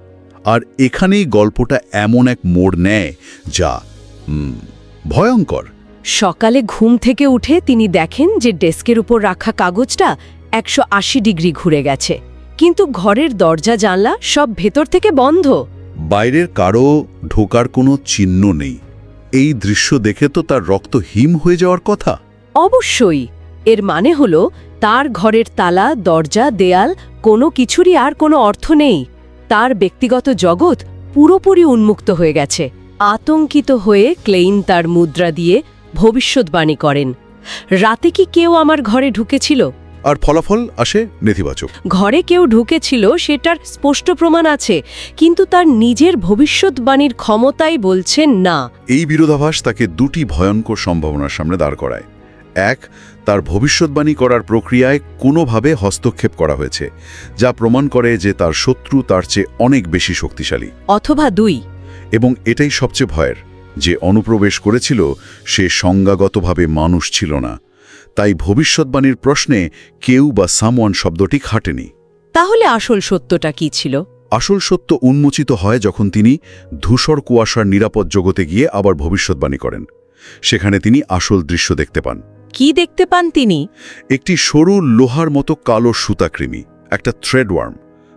আর এখানেই গল্পটা এমন এক মোড় নেয় যা ভয়ঙ্কর। সকালে ঘুম থেকে উঠে তিনি দেখেন যে ডেস্কের উপর রাখা কাগজটা 180 ডিগ্রি ঘুরে গেছে, কিন্তু ঘরের দরজা জানলা সব ভেতর থেকে বন্ধ। বাইরের কারো ঢোকার কোনো চিহ্ন নেই। এই দৃশ্য দেখে তো তার রক্ত হিম হয়ে যাওয়ার কথা। অবশ্যই, এর মানে হলো তার ঘরের তালা, দরজা, দেয়াল কোনো কিছুরই আর কোনো অর্থ নেই। তার ব্যক্তিগত জগৎ পুরোপুরি উন্মুক্ত হয়ে গেছে। আতঙ্কিত হয়ে ক্লেইন তার মুদ্রা দিয়ে ভবিষ্যৎবাণী করেন, রাতে কি কেউ আমার ঘরে ঢুকেছিল? আর ফলাফল আসে নেতিবাচক। ঘরে কেউ ঢুকেছিল সেটার স্পষ্ট প্রমাণ আছে, কিন্তু তার নিজের ভবিষ্যৎবাণীর ক্ষমতাই বলছেন না। এই বিরোধাভাস তাকে দুটি ভয়ঙ্কর সম্ভাবনার সামনে দাঁড় করায়। এক, তার ভবিষ্যৎবাণী করার প্রক্রিয়ায় কোনোভাবে হস্তক্ষেপ করা হয়েছে, যা প্রমাণ করে যে তার শত্রু তার চেয়ে অনেক বেশি শক্তিশালী। অথবা দুই, এবং এটাই সবচেয়ে ভয়ের, যে অনুপ্রবেশ করেছিল সে সংজ্ঞাগতভাবে মানুষ ছিল না। তাই ভবিষ্যৎবাণীর প্রশ্নে কেউ বা সামওয়ান শব্দটি খাটেনি। তাহলে আসল সত্যটা কি ছিল? আসল সত্য উন্মোচিত হয় যখন তিনি ধূসর কুয়াশার নিরাপদ জগতে গিয়ে আবার ভবিষ্যৎবাণী করেন। সেখানে তিনি আসল দৃশ্য দেখতে পান। কি দেখতে পান তিনি? একটি সরু লোহার মতো কালো সুতাকৃমি, একটা থ্রেডওয়ার্ম,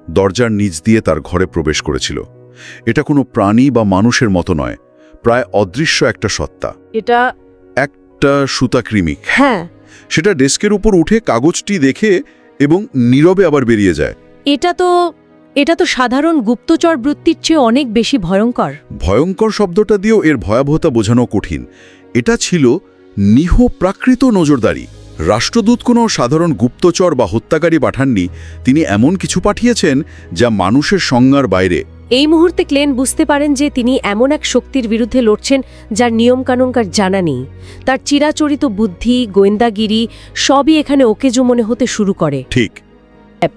দরজার নিচ দিয়ে তার ঘরে প্রবেশ করেছিল। এটা কোনো প্রাণী বা মানুষের মতো নয়, প্রায় অদৃশ্য একটা সত্তা। এটা একটা সুতাকৃমি। হ্যাঁ, সেটা ডেস্কের উপর উঠে কাগজটি দেখে এবং নীরবে আবার বেরিয়ে যায়। এটা তো সাধারণ গুপ্তচর বৃত্তির চেয়ে অনেক বেশি ভয়ঙ্কর। ভয়ঙ্কর শব্দটা দিয়েও এর ভয়াবহতা বোঝানো কঠিন। এটা ছিল নিহ প্রাকৃত নজরদারি। রাষ্ট্রদূত কোনো সাধারণ গুপ্তচর বা হত্যাকারী পাঠাননি, তিনি এমন কিছু পাঠিয়েছেন যা মানুষের সংজ্ঞার বাইরে। এই মুহূর্তে ক্লেন বুঝতে পারেন যে তিনি এমন এক শক্তির বিরুদ্ধে লড়ছেন যার নিয়মকানুনকার জানা নেই। তার চিরাচরিত বুদ্ধি, গোয়েন্দাগিরি সবই এখানে ওকেজো মনে হতে শুরু করে। ঠিক।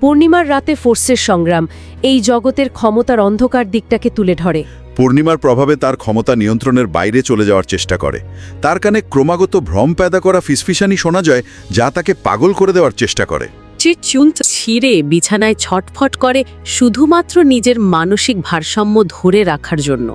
পূর্ণিমার রাতে ফোর্সের সংগ্রাম এই জগতের ক্ষমতার অন্ধকার দিকটাকে তুলে ধরে। পূর্ণিমার প্রভাবে তার ক্ষমতা নিয়ন্ত্রণের বাইরে চলে যাওয়ার চেষ্টা করে। তার কানে ক্রমাগত ভ্রম প্যাদা করা ফিসফিসানি শোনা যায়, যা তাকে পাগল করে দেওয়ার চেষ্টা করে। যে চুন ছিঁড়ে বিছানায় ছটফট করে শুধুমাত্র নিজের মানসিক ভারসাম্য ধরে রাখার জন্য।